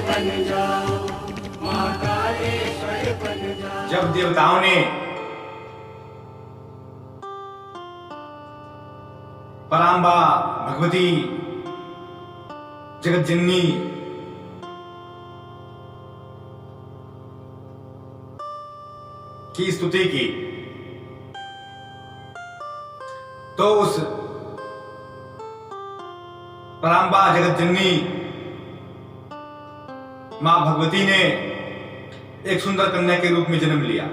बन जाओ, माँ कालेश्वर बन जाओ। जब देवताओं ने पराम्बा भगवती जगत जननी की स्तुति की, तो उस पराम्बा जगत जननी मां भगवती ने एक सुंदर कन्या के रूप में जन्म लिया।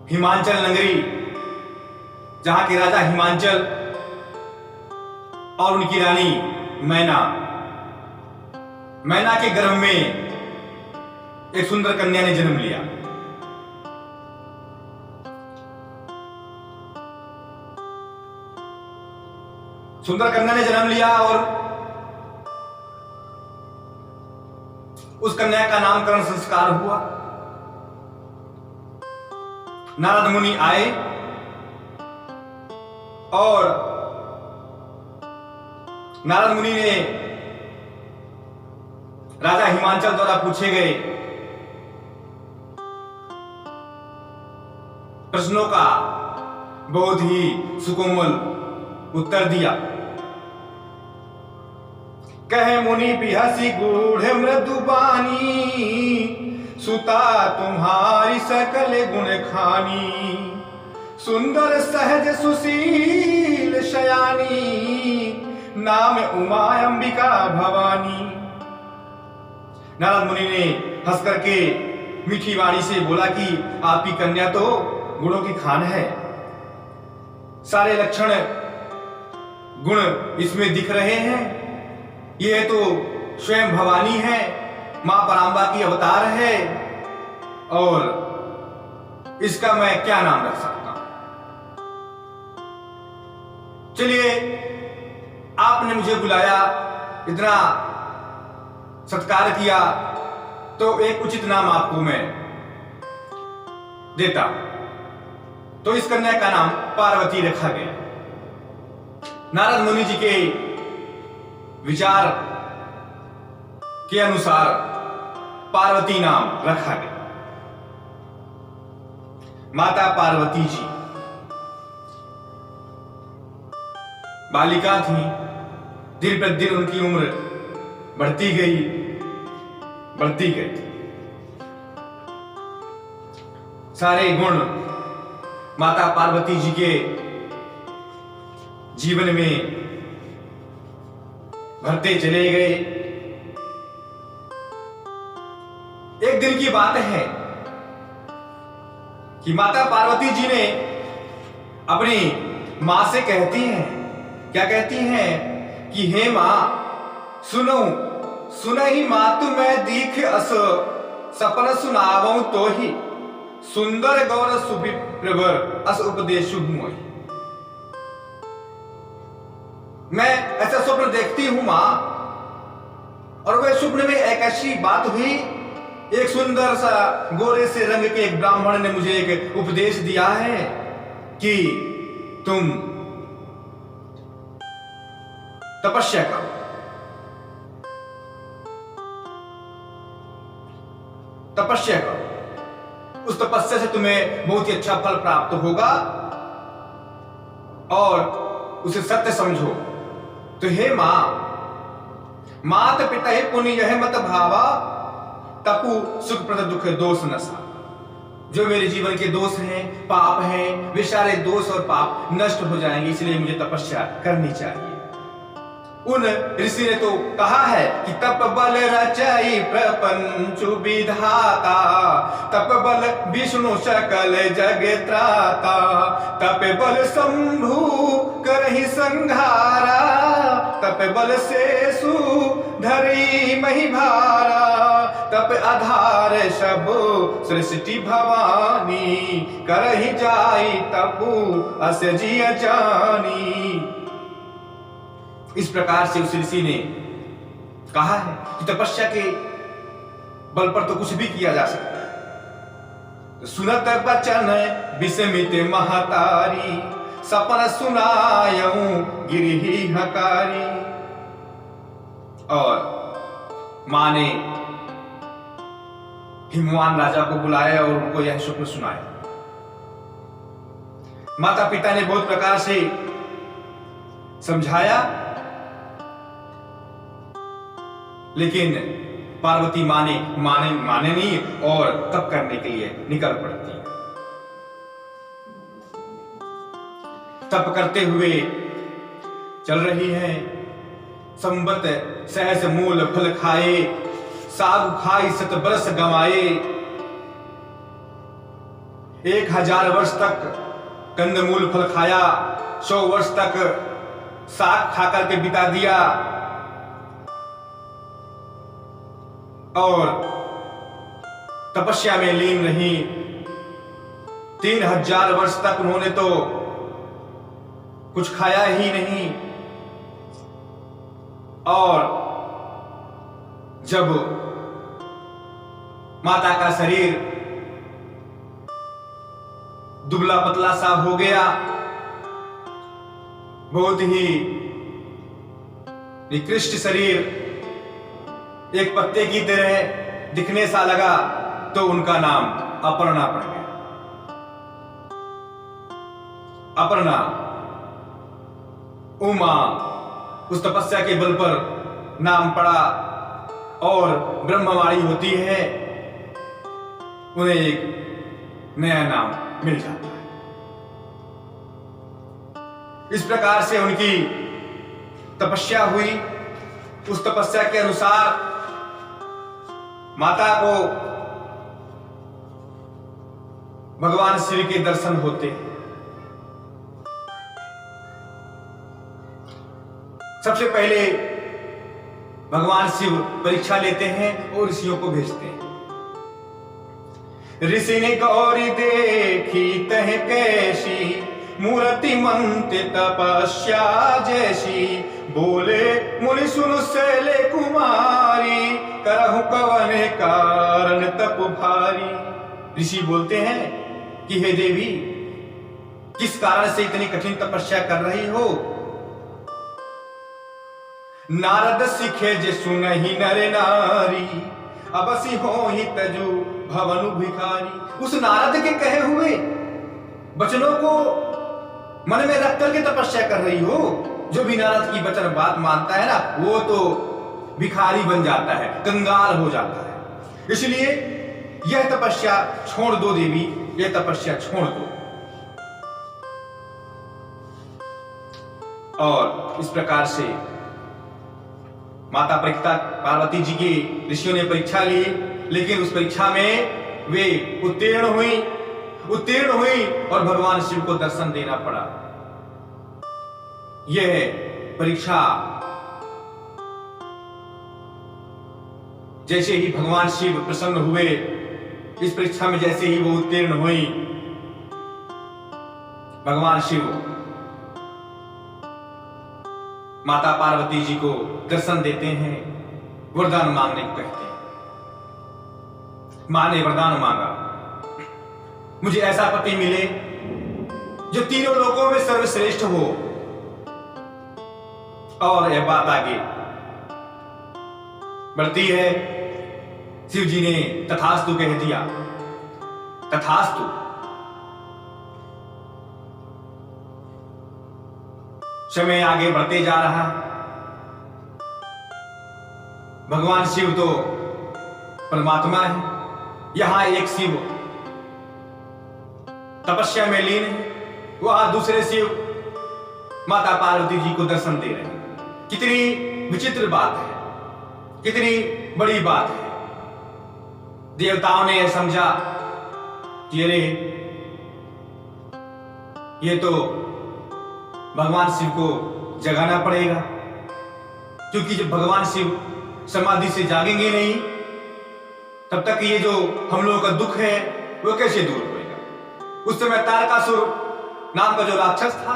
हिमांचल नगरी, जहां के राजा हिमांचल और उनकी रानी मैना, मैना के गर्भ में एक सुंदर कन्या ने जन्म लिया। सुंदर कन्या ने जन्म लिया और उस कन्या का नामकरण संस्कार हुआ। नारद मुनि आए और नारद मुनि ने राजा हिमांचल द्वारा पूछे गए प्रश्नों का बहुत ही सुकोमल उत्तर दिया। कहे मुनि बिहसी गूढ़ मृदुबानी, सुता तुम्हारी सकल गुण खानी, सुंदर सहज सुशील शयानी, नाम उमा अंबिका भवानी। नारद मुनि ने हंस करके मीठी वाणी से बोला कि आपकी कन्या तो गुणों की खान है, सारे लक्षण गुण इसमें दिख रहे हैं। यह तो स्वयं भवानी है, मां पराम्बा की अवतार है, और इसका मैं क्या नाम रख सकता हूं? चलिए, आपने मुझे बुलाया, इतना सत्कार किया, तो एक उचित नाम आपको मैं देता। तो इस कन्या का नाम पार्वती रखा गया। नारद मुनि जी के विचार के अनुसार पार्वती नाम रखा गया। माता पार्वती जी बालिका थी, दिन प्रतिदिन उनकी उम्र बढ़ती गई। सारे गुण माता पार्वती जी के जीवन में भरते चले गए। एक दिन की बात है कि माता पार्वती जी ने अपनी मां से कहती हैं, क्या कहती हैं कि हे मां, सुनो सुनहि मातु मैं दीख अस, सपन सुनावऊं तो ही, सुंदर गौर सुविप्रवर अस उपदेशु हूं। मैं ऐसा स्वप्न देखती हूं मां, और वह स्वप्न में एक ऐसी बात हुई, एक सुंदर सा गोरे से रंग के एक ब्राह्मण ने मुझे एक उपदेश दिया है कि तुम तपस्या करो। तपस्या करो, उस तपस्या से तुम्हें बहुत ही अच्छा फल प्राप्त होगा, और उसे सत्य समझो। तो हे मां, मात पिता ही पुण्य यह मत भावा, तपु सुख प्रद दुख दोष नसा। जो मेरे जीवन के दोष हैं, पाप हैं, वे सारे दोष और पाप नष्ट हो जाएंगे, इसलिए मुझे तपस्या करनी चाहिए। उन ऋषि ने तो कहा है कि तप बल रचई प्रपंचु विधाता, तप बल विष्णु सकल जग त्राता, तप बल शंभु करहि संहारा, तप बल शेषु धरि मही भारा, तप आधार सब सृष्टि भवानी, करहि जाई तपु अस जिय जानी। इस प्रकार से उस ऋषि ने कहा है कि तपस्या के बल पर तो कुछ भी किया जा सकता है। सुनत बचन विस्मित महतारी, सपन सुनायऊं गिरहि हकारी। और मां ने हिमवान राजा को बुलाया और उनको यह शुक्र सुनाया। माता पिता ने बहुत प्रकार से समझाया, लेकिन पार्वती माने नहीं और तप करने के लिए निकल पड़ती है। तप करते हुए चल रही है। संबत सहस मूल फल खाए, साग खाई सत बरस गवाए। 1000 वर्ष तक कंदमूल फल खाया, 100 वर्ष तक साग खाकर के बिता दिया और तपस्या में लीन रही। 3000 वर्ष तक उन्होंने तो कुछ खाया ही नहीं। और जब माता का शरीर दुबला पतला सा हो गया, बहुत ही निकृष्ट शरीर, एक पत्ते की तरह दिखने सा लगा, तो उनका नाम अपर्णा पड़ गया। अपर्णा, उमा, उस तपस्या के बल पर नाम पड़ा और ब्रह्मवाणी होती है, उन्हें एक नया नाम मिल जाता है। इस प्रकार से उनकी तपस्या हुई। उस तपस्या के अनुसार माता को भगवान शिव के दर्शन होते हैं। सबसे पहले भगवान शिव परीक्षा लेते हैं और ऋषियों को भेजते हैं। ऋषि ने गौरी देखी तह कैसी, मूर्ति मंत्र तपस्या जैसी। बोले मुनि सुन शैले कुमारी, करहु कवन कारण तप भारी। ऋषि बोलते हैं कि हे देवी, किस कारण से इतनी कठिन तपस्या कर रही हो? नारद सीखे जे सुनहि नर नारी, अबसी हो ही तजु भवनु भिखारी। उस नारद के कहे हुए वचनों को मन में रख करके तपस्या कर रही हो। जो भी नारद की वचन बात मानता है ना, वो तो भिखारी बन जाता है, कंगाल हो जाता है। इसलिए यह तपस्या छोड़ दो देवी, यह तपस्या छोड़ दो। और इस प्रकार से माता पार्वती जी की ऋषियों ने परीक्षा ली, लेकिन उस परीक्षा में वे उत्तीर्ण हुई और भगवान शिव को दर्शन देना पड़ा। यह परीक्षा जैसे ही भगवान शिव प्रसन्न हुए, इस परीक्षा में जैसे ही वो उत्तीर्ण हुई, भगवान शिव माता पार्वती जी को दर्शन देते हैं, वरदान मांगने को कहते हैं। मां ने वरदान मांगा, मुझे ऐसा पति मिले जो तीनों लोकों में सर्वश्रेष्ठ हो। और यह बात आगे बढ़ती है। शिव जी ने तथास्तु कह दिया। तथास्तु। समय आगे बढ़ते जा रहा। भगवान शिव तो परमात्मा है, यहां एक शिव तपस्या में लीन है, वहां दूसरे शिव माता पार्वती जी को दर्शन दे रहे हैं। कितनी विचित्र बात है, कितनी बड़ी बात है। देवताओं ने यह समझा कि अरे ये तो भगवान शिव को जगाना पड़ेगा, क्योंकि जब भगवान शिव समाधि से जागेंगे नहीं, तब तक ये जो हम लोगों का दुख है वो कैसे दूर होगा। उस समय तारकासुर नाम का जो राक्षस था,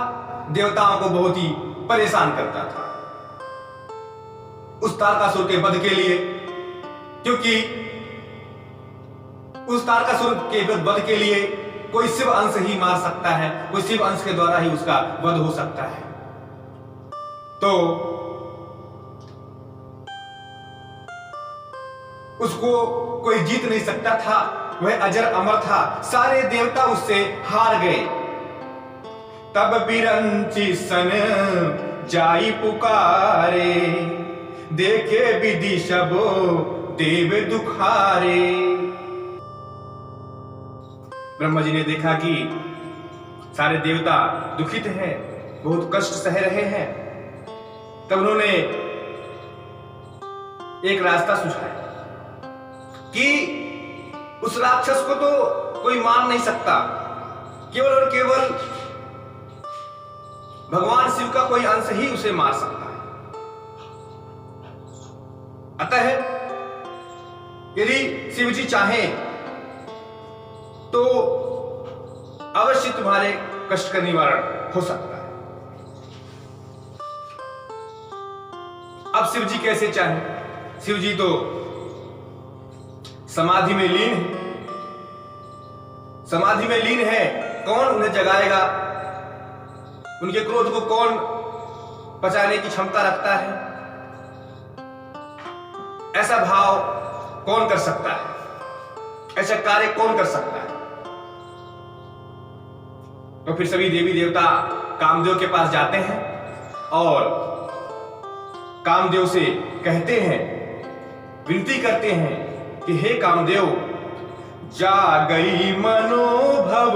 देवताओं को बहुत ही परेशान करता था। उस तारकासुर के वध के लिए, क्योंकि उस तारकासुर के वध के लिए कोई शिव अंश ही मार सकता है, कोई शिव अंश के द्वारा ही उसका वध हो सकता है। तो उसको कोई जीत नहीं सकता था। वह अजर अमर था, सारे देवता उससे हार गए। तब बिरंची सन जाई पुकारे, देखे विधि सबो देव दुखारे। ब्रह्मा जी ने देखा कि सारे देवता दुखित हैं, बहुत कष्ट सह रहे हैं। तब उन्होंने एक रास्ता सुझाया कि उस राक्षस को तो कोई मार नहीं सकता, केवल और केवल भगवान शिव का कोई अंश ही उसे मार सकता है। अतः यदि शिव जी चाहें तो अवश्य तुम्हारे कष्ट का निवारण हो सकता है। अब शिव जी कैसे चाहें? शिव जी तो समाधि में लीन है, समाधि में लीन है, कौन उन्हें जगाएगा? उनके क्रोध को कौन पचाने की क्षमता रखता है? ऐसा भाव कौन कर सकता है? ऐसा कार्य कौन कर सकता है? तो फिर सभी देवी देवता कामदेव के पास जाते हैं और कामदेव से कहते हैं, विनती करते हैं कि हे कामदेव, जा गई मनोभव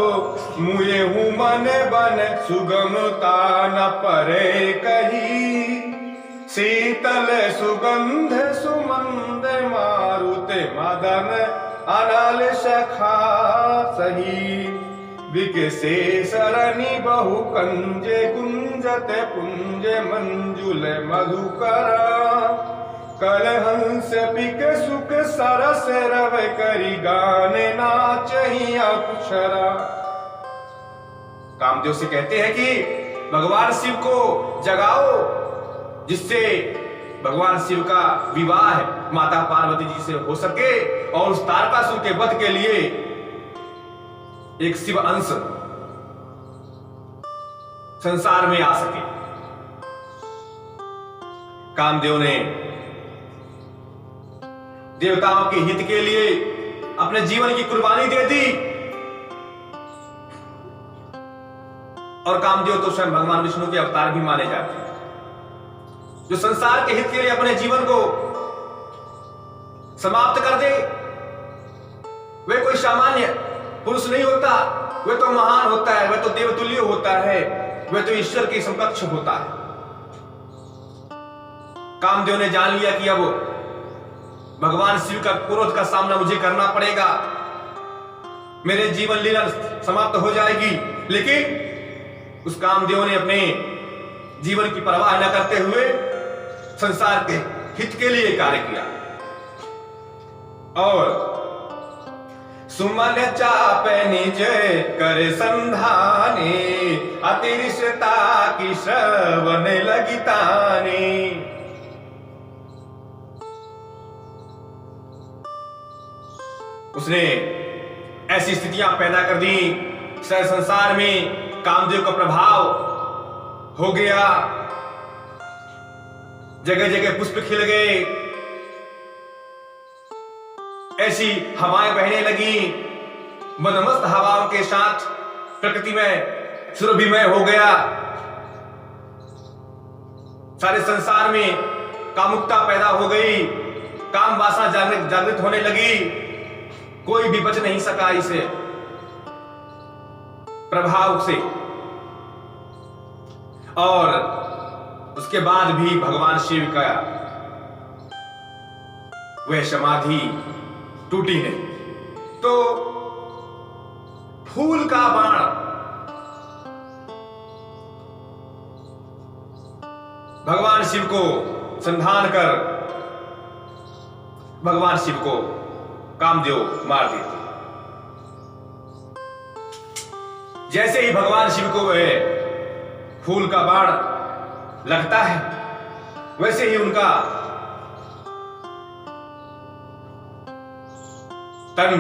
मुए हूं मन बन, सुगमता न परे कही, शीतल सुगंध सुमंद मारुते मदन अनल सखा सही, विकसे सरणी बहु कंजे गुंजत पुंज मंजुल मधुकरा, कलहंस पिक सुख सरस रव करी गाने नाचही अक्षरा। कामदेव से कहते हैं कि भगवान शिव को जगाओ, जिससे भगवान शिव का विवाह माता पार्वती जी से हो सके और उस तारकासुर के वध के लिए एक शिव अंश संसार में आ सके। कामदेव ने देवताओं के हित के लिए अपने जीवन की कुर्बानी दे दी और कामदेव तो स्वयं भगवान विष्णु के अवतार भी माने जाते हैं, जो संसार के हित के लिए अपने जीवन को समाप्त कर दे। वे कोई सामान्य पुरुष नहीं होता, वह तो महान होता है, वह तो देवतुल्य होता है, वह तो ईश्वर के समकक्ष होता है। कामदेव ने जान लिया कि अब भगवान शिव का क्रोध का सामना मुझे करना पड़ेगा, मेरे जीवन लीला समाप्त हो जाएगी। लेकिन उस कामदेव ने अपने जीवन की परवाह न करते हुए संसार के हित के लिए कार्य किया और सुमन चाप निज कर संधाने, अतिरिश्ता की श्रवण लगिताने। उसने ऐसी स्थितियां पैदा कर दी, सारे संसार में कामदेव का प्रभाव हो गया, जगह जगह पुष्प खिल गए, ऐसी हवाएं बहने लगी, मनमस्त हवाओं के साथ प्रकृति में सुरभिमय हो गया। सारे संसार में कामुकता पैदा हो गई, काम वासना जागृत होने लगी, कोई भी बच नहीं सका इसे प्रभाव से। और उसके बाद भी भगवान शिव का वह समाधि टूटी नहीं। तो फूल का बाण भगवान शिव को संधान कर भगवान शिव को कामदेव मार देते। जैसे ही भगवान शिव को वह फूल का बाण लगता है, वैसे ही उनका तन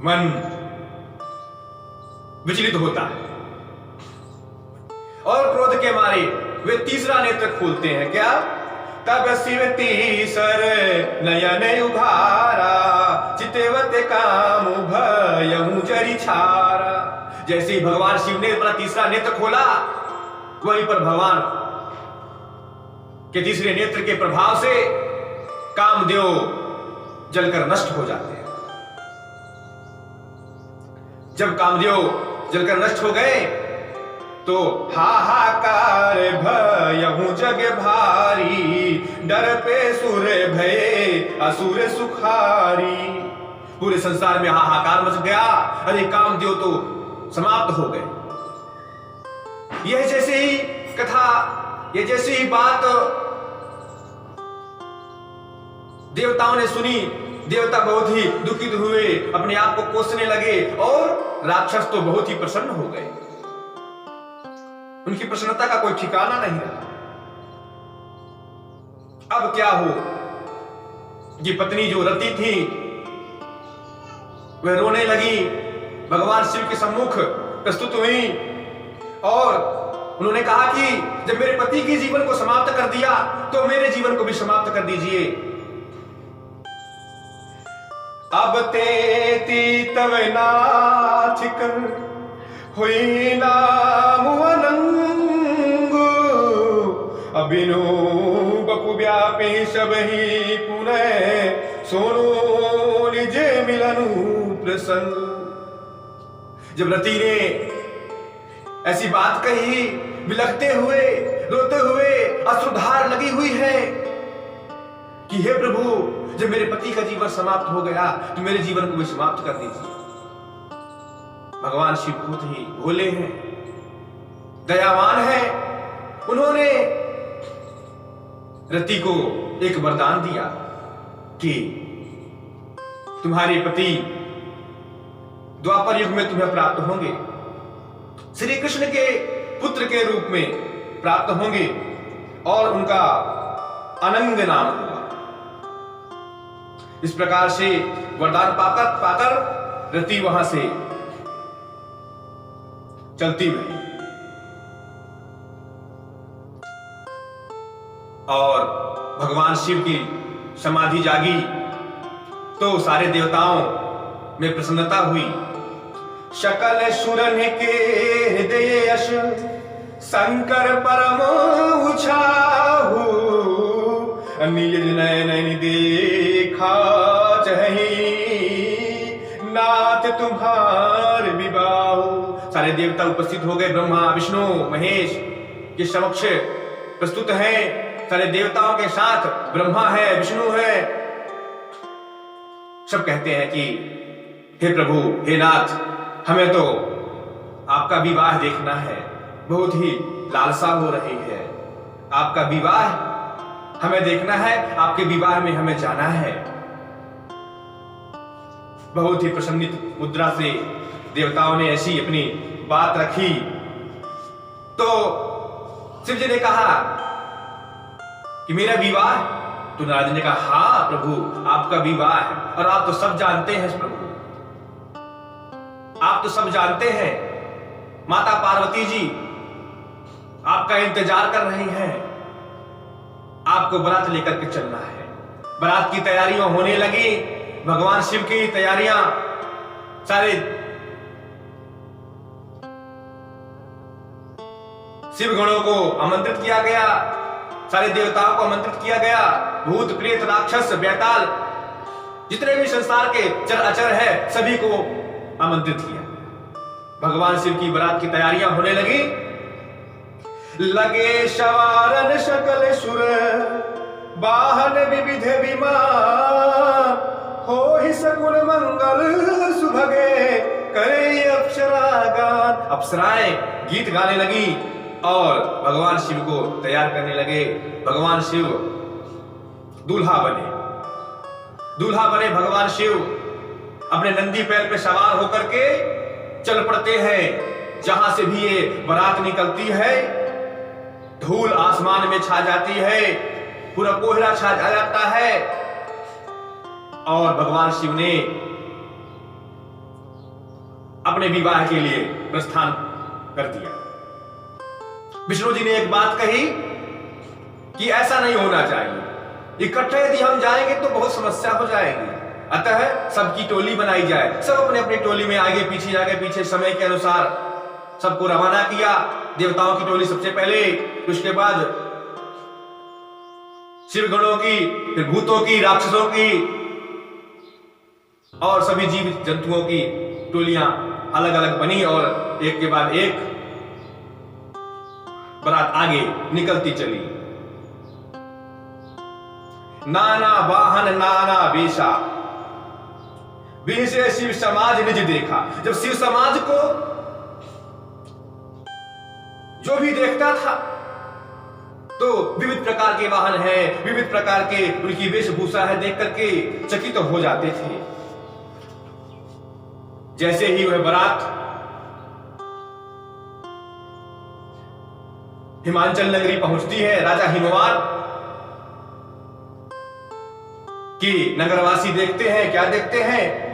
मन विचलित होता है और क्रोध के मारे वे तीसरा नेत्र खोलते हैं। क्या? तब शिव तीसर नयन उघारा, चितवत काम भयउ जरि छारा। जैसे ही भगवान शिव ने अपना तीसरा नेत्र खोला, वहीं पर भगवान के तीसरे नेत्र के प्रभाव से कामदेव जलकर नष्ट हो जाते हैं। जब कामदेव जलकर नष्ट हो गए तो हाहाकार भयउ जग भारी, डर पे सुर भय असुर सुखारी। पूरे संसार में हाहाकार मच गया, अरे कामदेव तो समाप्त हो गए। यह जैसे ही कथा, यह जैसी ही बात देवताओं ने सुनी, देवता बहुत ही दुखित हुए, अपने आप को कोसने लगे और राक्षस तो बहुत ही प्रसन्न हो गए। उनकी प्रसन्नता का कोई ठिकाना नहीं रहा। अब क्या हो, ये पत्नी जो रति थी वह रोने लगी, भगवान शिव के सम्मुख प्रस्तुत हुई और उन्होंने कहा कि जब मेरे पति के जीवन को समाप्त कर दिया तो मेरे जीवन को भी समाप्त कर दीजिए। अब तेती तव नाथिक हुई नाम अनंगु, अबिनु बपु व्यापी सबहि पुनः सोनो निजे मिलनु प्रसंग। जब रति ने ऐसी बात कही, बिलखते हुए, रोते हुए, अश्रुधार लगी हुई है कि हे प्रभु, जब मेरे पति का जीवन समाप्त हो गया तो मेरे जीवन को भी समाप्त कर दीजिए। भगवान शिव खुद ही भोले हैं, दयावान हैं। उन्होंने रति को एक वरदान दिया कि तुम्हारे पति द्वापर युग में तुम्हें प्राप्त होंगे, श्री कृष्ण के पुत्र के रूप में प्राप्त होंगे और उनका अनंग नाम होगा। इस प्रकार से वरदान पाकर रति वहां से चलती रही और भगवान शिव की समाधि जागी तो सारे देवताओं में प्रसन्नता हुई। शकल सुरन के हृदय यश शंकर परम उछाहु, निज नयन देखा चही नाथ तुम्हार विवाह। सारे देवता उपस्थित हो गए, ब्रह्मा विष्णु महेश के समक्ष प्रस्तुत हैं। सारे देवताओं के साथ ब्रह्मा है, विष्णु है। सब कहते हैं कि हे प्रभु, हे नाथ, हमें तो आपका विवाह देखना है, बहुत ही लालसा हो रही है। आपका विवाह हमें देखना है, आपके विवाह में हमें जाना है। बहुत ही प्रसन्नित मुद्रा से देवताओं ने ऐसी अपनी बात रखी तो शिव जी ने कहा कि मेरा विवाह? तो नारद ने कहा, हाँ प्रभु, आपका विवाह है और आप तो सब जानते हैं प्रभु, आप तो सब जानते हैं। माता पार्वती जी आपका इंतजार कर रही हैं, आपको बारात लेकर के चलना है। बारात की तैयारियां होने लगी, भगवान शिव की तैयारियां, सारे शिव गणों को आमंत्रित किया गया, सारे देवताओं को आमंत्रित किया गया, भूत प्रेत राक्षस बैताल जितने भी संसार के चर अचर है सभी को आमंत्रित किया। भगवान शिव की बारात की तैयारियां होने लगी। लगे सवारन सकल सुर वाहन विविध विमान, हो ही सकुल मंगल सुभगे करे अप्सरा गान। अप्सराएं गीत गाने लगी और भगवान शिव को तैयार करने लगे। भगवान शिव दूल्हा बने, दूल्हा बने भगवान शिव अपने नंदी पैर पे सवार होकर के चल पड़ते हैं। जहां से भी ये बारात निकलती है धूल आसमान में छा जाती है, पूरा कोहरा छा जाता है और भगवान शिव ने अपने विवाह के लिए प्रस्थान कर दिया। विष्णु जी ने एक बात कही कि ऐसा नहीं होना चाहिए। इकट्ठे यदि हम जाएंगे तो बहुत समस्या हो जाएगी। अतः सबकी टोली बनाई जाए, सब अपने अपने टोली में आगे पीछे समय के अनुसार सबको रवाना किया। देवताओं की टोली सबसे पहले, उसके बाद शिवगणों की, फिर भूतों की, राक्षसों की और सभी जीव जंतुओं की टोलियां अलग अलग बनी और एक के बाद एक बारात आगे निकलती चली। नाना वाहन नाना वेशा, से शिव समाज निज देखा। जब शिव समाज को जो भी देखता था तो विविध प्रकार के वाहन हैं, विविध प्रकार के उनकी वेशभूषा है, देख करके चकित तो हो जाते थे। जैसे ही वह बारात हिमांचल नगरी पहुंचती है, राजा हिमवान कि नगरवासी देखते हैं, क्या देखते हैं?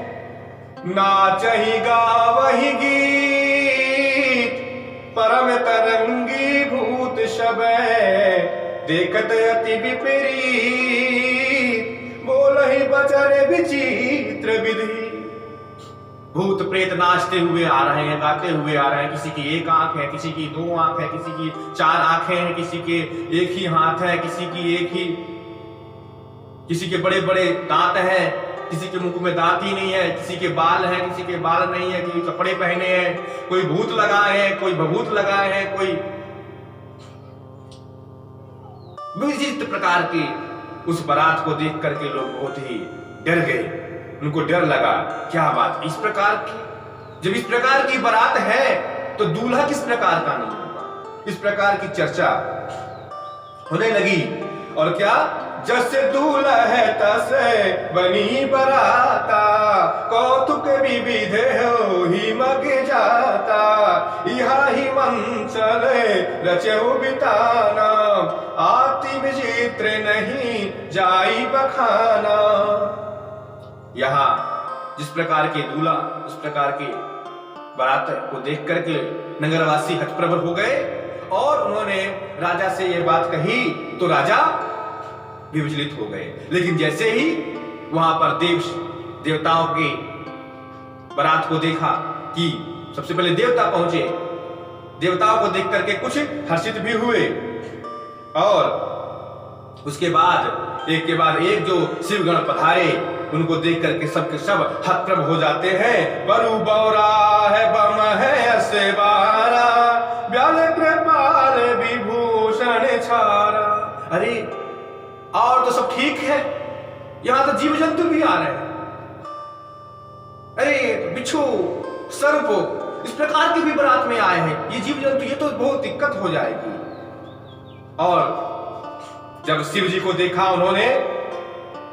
नाचहि गावहि गीत परम तरंगी भूत शबै, देखत अति विपरीत बोलहि बचन विचित्र विधि। भूत प्रेत नाचते हुए आ रहे हैं, गाते हुए आ रहे हैं। किसी की एक आंख है, किसी की दो आंख है, किसी की चार आंखें हैं, किसी के एक ही हाथ है, किसी के बड़े बड़े दांत हैं, किसी के मुंह में दांत ही नहीं है, किसी के बाल हैं, किसी के बाल नहीं है, किसी कपड़े पहने हैं, कोई भूत लगाए हैं, कोई भभूत लगाए हैं, कोई विचित्र प्रकार की। उस बारात को देख करके लोग बहुत ही डर गए, उनको डर लगा। क्या बात, इस प्रकार की, जब इस प्रकार की बारात है तो दूल्हा किस प्रकार का नहीं होगा? इस प्रकार की चर्चा होने लगी। और क्या? जैसे दूल्हा है तसे बनी बराता, कौतुक विविध हो ही मग जाता, यहाँ ही मंचल रचो बिताना, आति विचित्र नहीं जाई बखाना। यहाँ जिस प्रकार के दूल्हा, उस प्रकार के बारात को देख करके नगरवासी हतप्रभ हो गए और उन्होंने राजा से यह बात कही तो राजा विचलित हो गए। लेकिन जैसे ही वहां पर देवताओं की बारात को देखा कि सबसे पहले देवता पहुंचे, देवताओं को देख करके कुछ हर्षित भी हुए और उसके बाद एक के बाद एक जो शिवगण पधारे उनको देख करके सबके सब हतप्रभ हो जाते हैं। बरु बौरा है बम है असेवारा, ब्याल कृपाल विभूषण छारा। अरे और तो सब ठीक है, यहां तो जीव जंतु भी आ रहे हैं। अरे बिच्छू, सर्प, इस प्रकार की भी बारात में आए हैं, ये जीव जंतु, ये तो बहुत दिक्कत हो जाएगी। और जब शिव जी को देखा उन्होंने,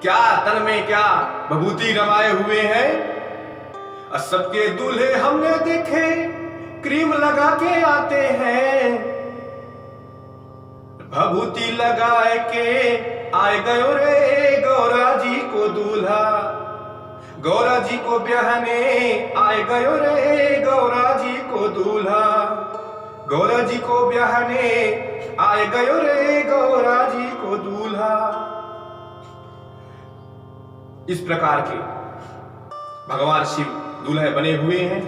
क्या तन में क्या भभूति रमाए हुए हैं। सबके दूल्हे हमने देखे क्रीम लगा के आते हैं, भभूति लगाए के आए गयो रे गौरा जी को दूल्हा, गौरा जी को ब्याहने आए गयो रे गौरा जी को दूल्हा, गौरा जी को ब्याहने आए गयो रे गौरा जी को दूल्हा। इस प्रकार के भगवान शिव दूल्हे बने हुए हैं,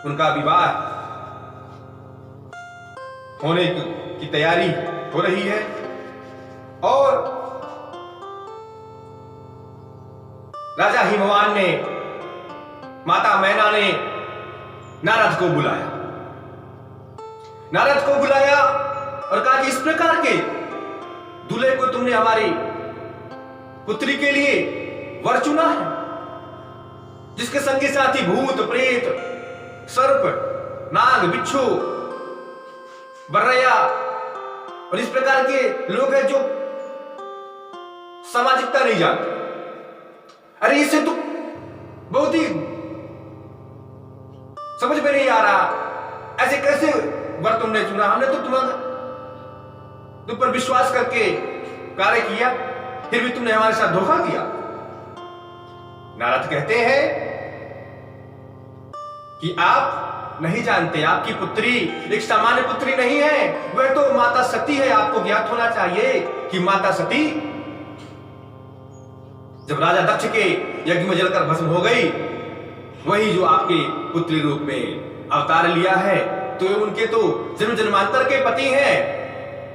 उनका विवाह होने की तैयारी हो रही है और राजा हिमवान ने, माता मैना ने नारद को बुलाया, नारद को बुलाया और कहा कि इस प्रकार के दूल्हे को तुमने हमारी पुत्री के लिए वर चुना है, जिसके संगी साथी भूत प्रेत सर्प नाग बिच्छू बर्रैया और इस प्रकार के लोग हैं जो सामाजिकता नहीं जानते। अरे इससे तो बहुत ही समझ में नहीं आ रहा, ऐसे कैसे वर तुमने चुना? हमने तो तुम पर विश्वास करके कार्य किया, फिर भी तुमने हमारे साथ धोखा किया। नारद कहते हैं कि आप नहीं जानते, आपकी पुत्री एक सामान्य पुत्री नहीं है, वह तो माता सती है, आपको ज्ञात होना चाहिए कि माता सती जब राजा दक्ष के यज्ञ में जलकर भस्म हो गई, वही जो आपके पुत्री रूप में अवतार लिया है, तो उनके तो जन्म जन्मांतर के पति हैं।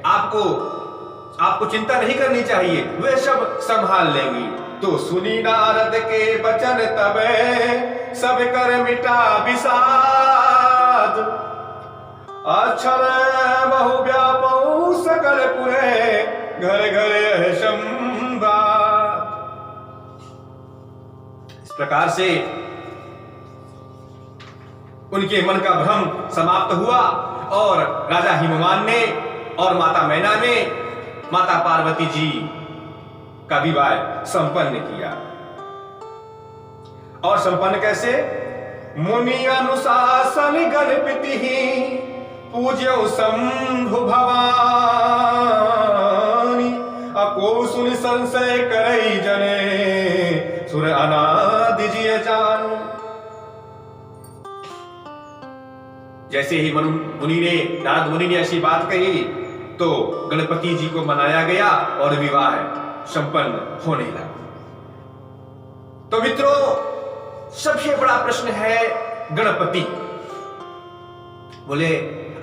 आपको चिंता नहीं करनी चाहिए, वे सब संभाल लेंगी। तो सुनी नारद के वचन तबे सब कर मिटा विषाद, अक्षर बहु व्यापौ सकल पुरे घर घर संवाद। इस प्रकार से उनके मन का भ्रम समाप्त हुआ और राजा हिमवान ने और माता मैना ने माता पार्वती जी का विवाह संपन्न किया। और संपन्न कैसे? मुनि अनुशासन गणपति पूज्यो शंभु भवानी, अको सुन संशय करई जने सुर अनादि जिय जानु। जैसे ही मुनि ने नारद मुनि ने ऐसी बात कही तो गणपति जी को मनाया गया और विवाह संपन्न होने लगा। तो मित्रों, सबसे बड़ा प्रश्न है गणपति। बोले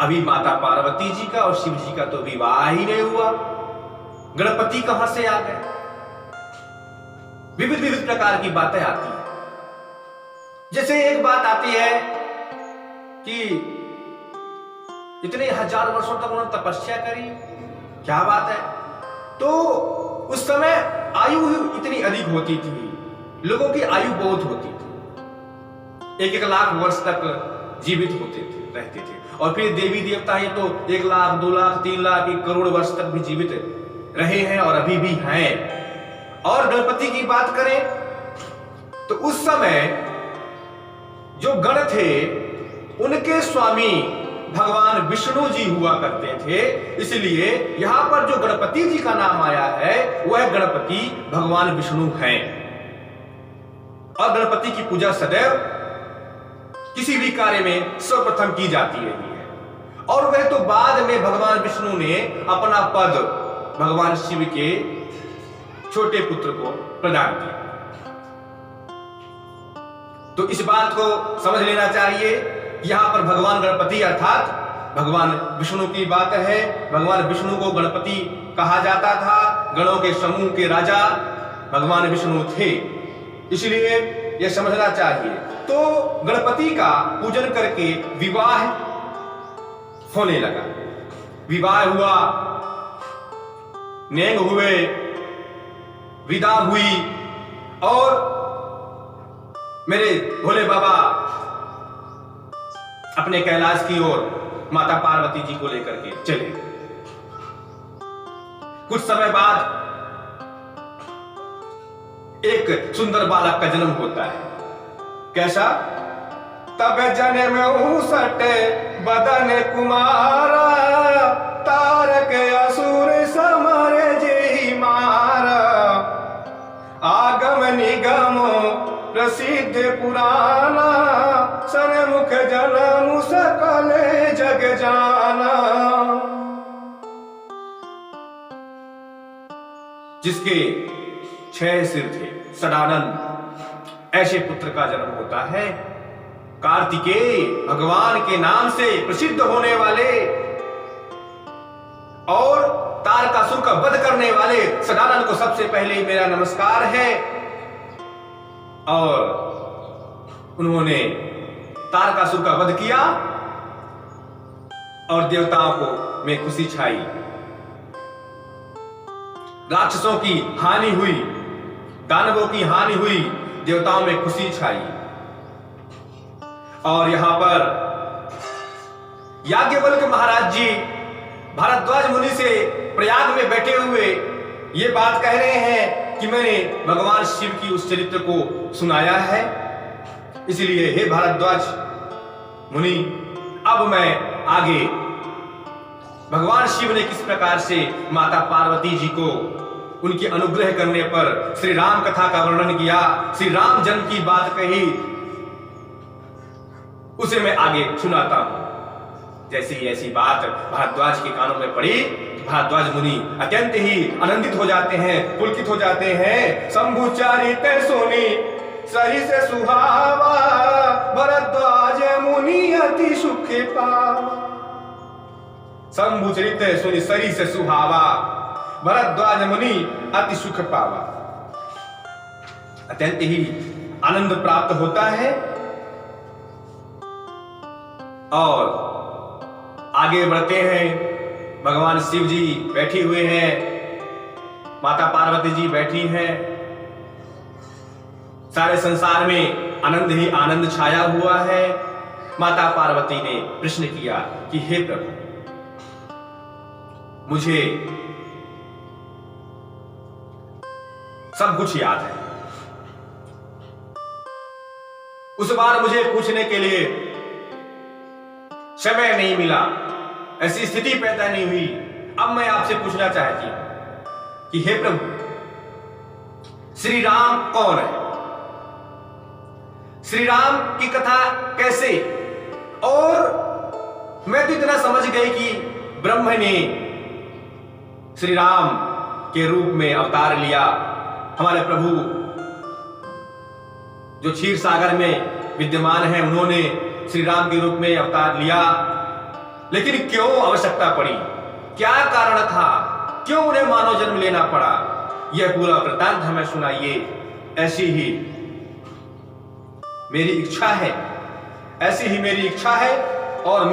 अभी माता पार्वती जी का और शिव जी का तो विवाह ही नहीं हुआ, गणपति कहां से आ गए? विविध विविध प्रकार की बातें आती हैं। जैसे एक बात आती है कि इतने हजार वर्षों तक उन्होंने तपस्या करी, क्या बात है? तो उस समय आयु इतनी अधिक होती थी, लोगों की आयु बहुत होती थी, 1-1 लाख वर्ष तक जीवित होते थे, रहते थे। और फिर देवी देवता ये तो 1 लाख, 2 लाख, 3 लाख, 1 करोड़ वर्ष तक भी जीवित रहे हैं और अभी भी हैं। और गणपति की बात करें तो उस समय जो गण थे उनके स्वामी भगवान विष्णु जी हुआ करते थे, इसलिए यहां पर जो गणपति जी का नाम आया है वह गणपति भगवान विष्णु हैं। और गणपति की पूजा सदैव किसी भी कार्य में सर्वप्रथम की जाती रही है। और वह तो बाद में भगवान विष्णु ने अपना पद भगवान शिव के छोटे पुत्र को प्रदान किया। तो इस बात को समझ लेना चाहिए, यहां पर भगवान गणपति अर्थात भगवान विष्णु की बात है। भगवान विष्णु को गणपति कहा जाता था, गणों के समूह के राजा भगवान विष्णु थे, इसलिए यह समझना चाहिए। तो गणपति का पूजन करके विवाह होने लगा, विवाह हुआ, नेंग हुए, विदा हुई और मेरे भोले बाबा अपने कैलाश की ओर माता पार्वती जी को लेकर के चले। कुछ समय बाद एक सुंदर बालक का जन्म होता है। कैसा? तब जन्म उसटे बदन कुमारा, तारक असुर समर जी मारा, आगम निगम प्रसिद्ध पुराना, सन्मुख जन्म सकल जग जाना। जिसके 6 सिर थे, सदानंद, ऐसे पुत्र का जन्म होता है। कार्तिकेय भगवान के नाम से प्रसिद्ध होने वाले और तारकासुर का वध करने वाले सदानंद को सबसे पहले मेरा नमस्कार है। और उन्होंने तारकासुर का वध किया और देवताओं को में खुशी छाई, राक्षसों की हानि हुई, दानवों की हानि हुई, देवताओं में खुशी छाई। और यहां पर याज्ञवल्क्य महाराज जी भारद्वाज मुनि से प्रयाग में बैठे हुए ये बात कह रहे हैं कि मैंने भगवान शिव की उस चरित्र को सुनाया है, इसलिए हे भारद्वाज मुनि, अब मैं आगे भगवान शिव ने किस प्रकार से माता पार्वती जी को उनके अनुग्रह करने पर श्री राम कथा का वर्णन किया, श्री राम जन्म की बात कही, उसे मैं आगे सुनाता हूं। जैसे ही ऐसी बात भारद्वाज के कानों में पड़ी, भारद्वाज मुनि अत्यंत ही आनंदित हो जाते हैं, पुलकित हो जाते हैं। शंभु चरित सुनी सही से सुहावा, भरद्वाज मुनि अति सुख पावा। शंभु चरित सुनी सही से सुहावा, भरद्वाज मुनि अति सुख पावा। अत्यंत ही आनंद प्राप्त होता है और आगे बढ़ते हैं। भगवान शिव जी बैठे हुए हैं, माता पार्वती जी बैठी हैं। सारे संसार में आनंद ही आनंद छाया हुआ है। माता पार्वती ने प्रश्न किया कि हे प्रभु, मुझे सब कुछ याद है, उस बार मुझे पूछने के लिए समय नहीं मिला, ऐसी स्थिति पैदा नहीं हुई। अब मैं आपसे पूछना चाहती हूं कि हे प्रभु, श्री राम कौन है? श्री राम की कथा कैसे? और मैं तो इतना समझ गई कि ब्रह्म ने श्री राम के रूप में अवतार लिया। हमारे प्रभु जो क्षीर सागर में विद्यमान है, उन्होंने श्री राम के रूप में अवतार लिया। लेकिन क्यों आवश्यकता पड़ी? क्या कारण था? क्यों उन्हें मानव जन्म लेना पड़ा? यह पूरा वृत्तांत हमें सुनाइए। ऐसी ही मेरी इच्छा है, ऐसी ही मेरी इच्छा है। और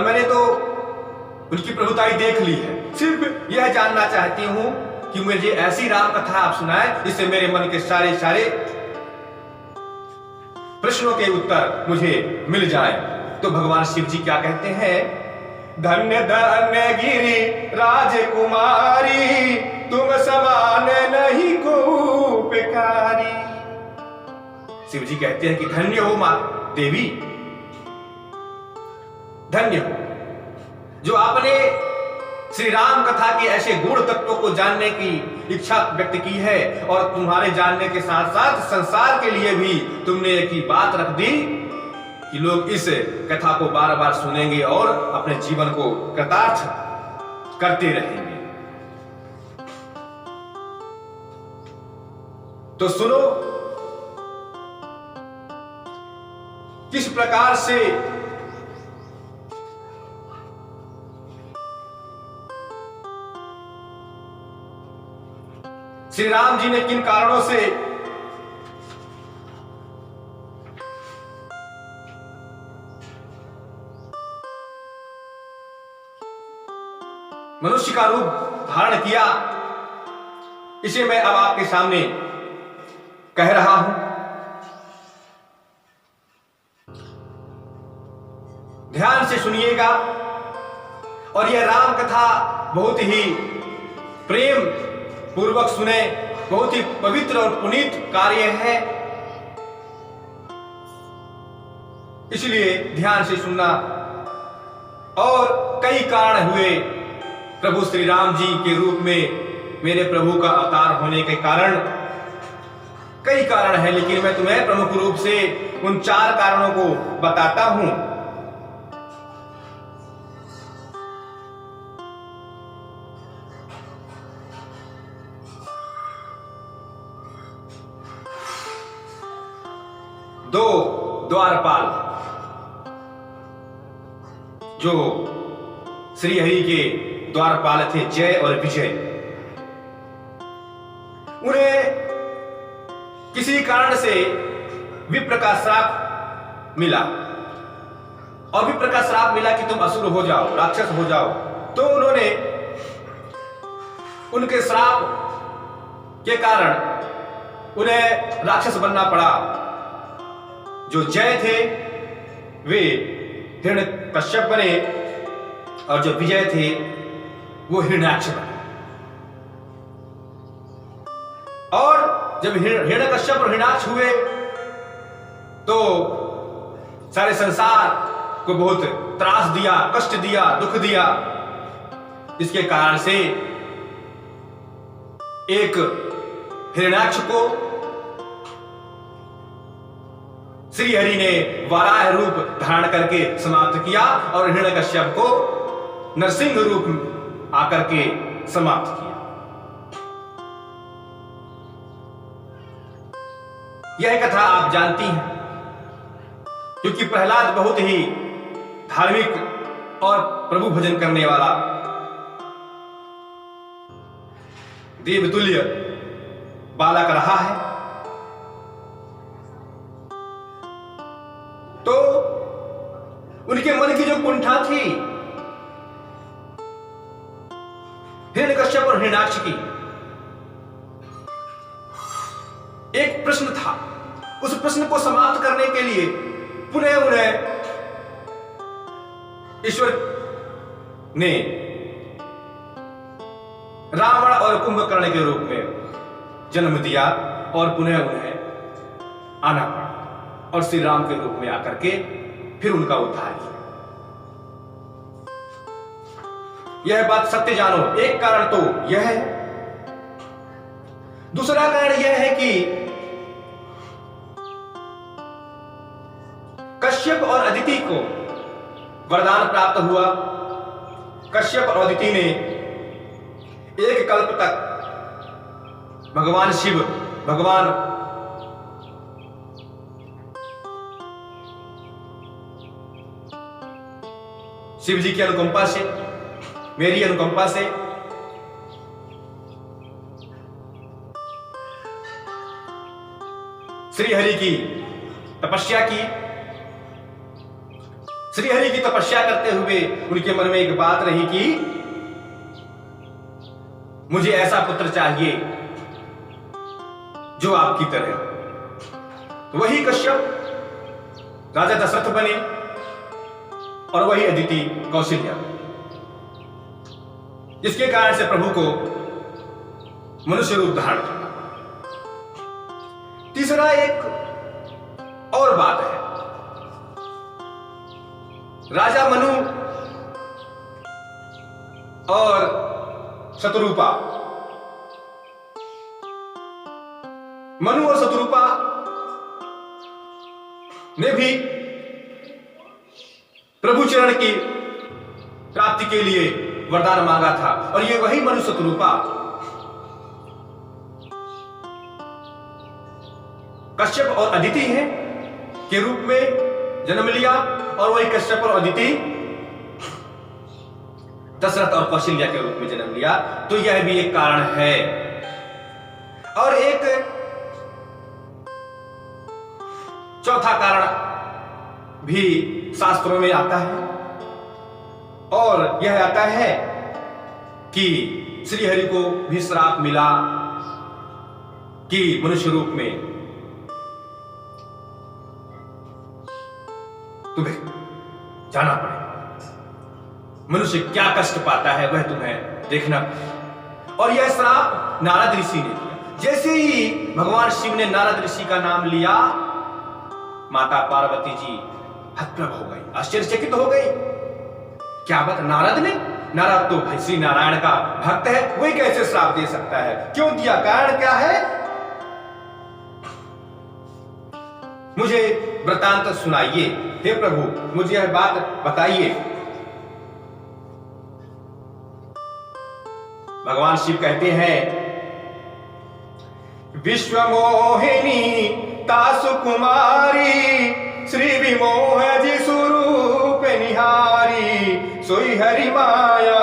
मैंने तो उनकी प्रभुताई देख ली है। सिर्फ यह जानना चाहती हूं कि मुझे ऐसी राम कथा आप सुनाएं जिससे मेरे मन के सारे सारे प्रश्नों के उत्तर मुझे मिल जाए। तो भगवान शिव जी क्या कहते हैं? धन्य धन्य गिरि राजकुमारी, तुम समान नहीं को उपकारी। शिव जी कहते हैं कि धन्य हो मां देवी, धन्य हो जो आपने श्री राम कथा के ऐसे गूढ़ तत्वों को जानने की इच्छा व्यक्त की है। और तुम्हारे जानने के साथ साथ संसार के लिए भी तुमने एक ही बात रख दी कि लोग इस कथा को बार बार सुनेंगे और अपने जीवन को कृतार्थ करते रहेंगे। तो सुनो किस प्रकार से श्री राम जी ने किन कारणों से मनुष्य का रूप धारण किया, इसे मैं अब आपके सामने कह रहा हूं। ध्यान से सुनिएगा। और यह राम कथा बहुत ही प्रेम पूर्वक सुने, बहुत ही पवित्र और पुनीत कार्य है, इसलिए ध्यान से सुनना। और कई कारण हुए प्रभु श्री राम जी के रूप में मेरे प्रभु का अवतार होने के कारण, कई कारण हैं, लेकिन मैं तुम्हें प्रमुख रूप से उन 4 कारणों को बताता हूं। दो द्वारपाल जो श्री हरि के द्वारपाल थे, जय और विजय, उन्हें किसी कारण से विप्र का श्राप मिला। और विप्र का श्राप मिला कि तुम असुर हो जाओ, राक्षस हो जाओ। तो उन्होंने उनके श्राप के कारण उन्हें राक्षस बनना पड़ा। जो जय थे वे हिरण्यकश्यप बने और जो विजय थे वो हिरण्याक्ष बने। और जब हिरण्यकश्यप और हिरण्याक्ष हुए तो सारे संसार को बहुत त्रास दिया, कष्ट दिया, दुख दिया। इसके कारण से एक हिरण्याक्ष को श्री हरि ने वराह रूप धारण करके समाप्त किया और हिरण्यकश्यप को नरसिंह रूप आकर के समाप्त किया। यह कथा आप जानती हैं, क्योंकि प्रहलाद बहुत ही धार्मिक और प्रभु भजन करने वाला देवतुल्य बालक रहा है। तो उनके मन की जो कुंठा थी हिरण्यकश्यप और हिरण्याक्ष की, एक प्रश्न था, उस प्रश्न को समाप्त करने के लिए पुनः उन्हें ईश्वर ने रावण और कुंभकर्ण के रूप में जन्म दिया और पुनः उन्हें आना पड़ा और श्री राम के रूप में आकर के फिर उनका उद्धार किया। यह बात सत्य जानो। एक कारण तो यह है, दूसरा कारण यह है कि कश्यप और अदिति को वरदान प्राप्त हुआ। कश्यप और अदिति ने एक कल्प तक भगवान शिव, भगवान शिव जी की अनुकंपा से, मेरी अनुकंपा से श्री हरि की तपस्या की। श्री हरि की तपस्या करते हुए उनके मन में एक बात रही कि मुझे ऐसा पुत्र चाहिए जो आपकी तरह। तो वही कश्यप राजा दशरथ बने और वही अदिति कौशल्या, जिसके कारण से प्रभु को मनुष्य रूप धारण करना। तीसरा एक और बात है, राजा मनु और शतरूपा, मनु और शतरूपा ने भी प्रभु चरण की प्राप्ति के लिए वरदान मांगा था और ये वही मनु शतरूपा कश्यप और अदिति हैं के रूप में जन्म लिया और वही कश्यप और अदिति दशरथ और कौशल्या के रूप में जन्म लिया। तो यह भी एक कारण है। और एक चौथा कारण भी शास्त्रों में आता है और यह आता है कि श्री हरि को भी श्राप मिला कि मनुष्य रूप में तुम्हें जाना पड़ेगा। मनुष्य क्या कष्ट पाता है वह तुम्हें देखना। और यह श्राप नारद ऋषि ने दिया। जैसे ही भगवान शिव ने नारद ऋषि का नाम लिया, माता पार्वती जी हतप्रभ हो गई, आश्चर्यचकित हो गई। क्या बात, नारद ने? नारद तो भाई श्री नारायण का भक्त है, वही कैसे श्राप दे सकता है? क्यों दिया? कारण क्या है? मुझे वृतांत सुनाइए हे प्रभु, मुझे यह बात बताइए। भगवान शिव कहते हैं, विश्वमोहिनी तासु कुमारी श्री विमोह जी स्वरूप निहारी सोई हरि माया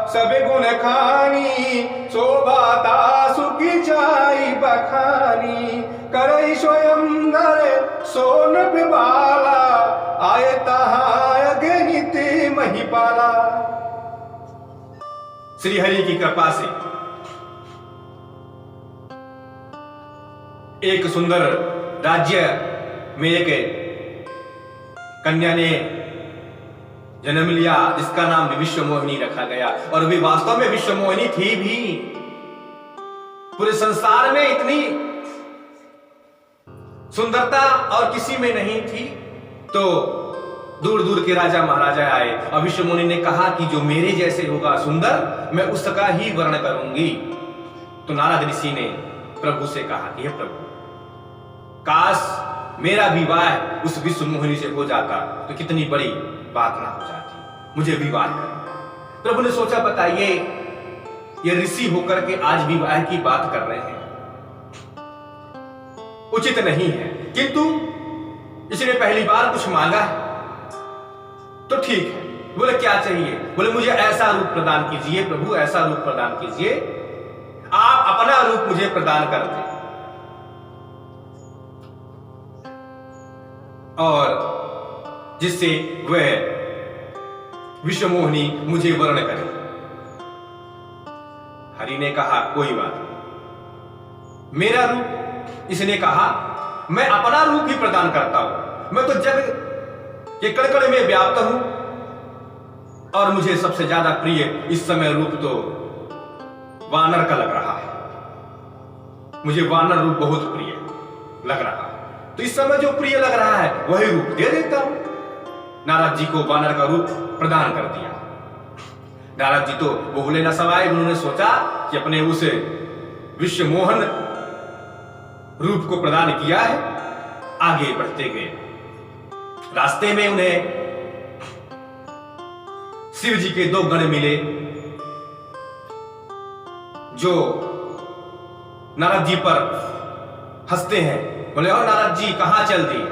सब गुण खानी शोभा तासु की जाई बखानी करई स्वयं धर सोन बाला आए तहां अगणित महिपाला। श्री हरि की कृपा से एक सुंदर राज्य में एक कन्या ने जन्म लिया जिसका नाम विश्वमोहिनी रखा गया। और वे वास्तव में विश्वमोहिनी थी भी। पूरे संसार में इतनी सुंदरता और किसी में नहीं थी। तो दूर दूर के राजा महाराजा आए और विश्वमोहिनी ने कहा कि जो मेरे जैसे होगा सुंदर, मैं उसका ही वर्ण करूंगी। तो नारद ऋषि ने प्रभु से कहा, हे प्रभु, काश मेरा विवाह उस विश्व मोहिनी से हो जाता तो कितनी बड़ी बात ना हो जाती। मुझे विवाह करना। प्रभु ने सोचा, बताइए ये ऋषि होकर के आज विवाह की बात कर रहे हैं, उचित नहीं है। किंतु इसने पहली बार कुछ मांगा है तो ठीक है। बोले क्या चाहिए? बोले मुझे ऐसा रूप प्रदान कीजिए प्रभु, ऐसा रूप प्रदान कीजिए, आप अपना रूप मुझे प्रदान कर दें और जिससे वह विश्वमोहिनी मुझे वर्ण करे। हरि ने कहा कोई बात नहीं, मेरा रूप। इसने कहा मैं अपना रूप ही प्रदान करता हूं, मैं तो जग के कण-कण में व्याप्त हूं और मुझे सबसे ज्यादा प्रिय इस समय रूप तो वानर का लग रहा है। मुझे वानर रूप बहुत प्रिय लग रहा है, तो इस समय जो प्रिय लग रहा है वही रूप दे देता हूं। नारद जी को वानर का रूप प्रदान कर दिया। नारद जी तो बोले न समाये, उन्होंने सोचा कि अपने उस विश्वमोहन रूप को प्रदान किया है। आगे बढ़ते गए, रास्ते में उन्हें शिव जी के 2 गण मिले जो नारद जी पर हंसते हैं। बोले और नारद जी कहां चल दिए?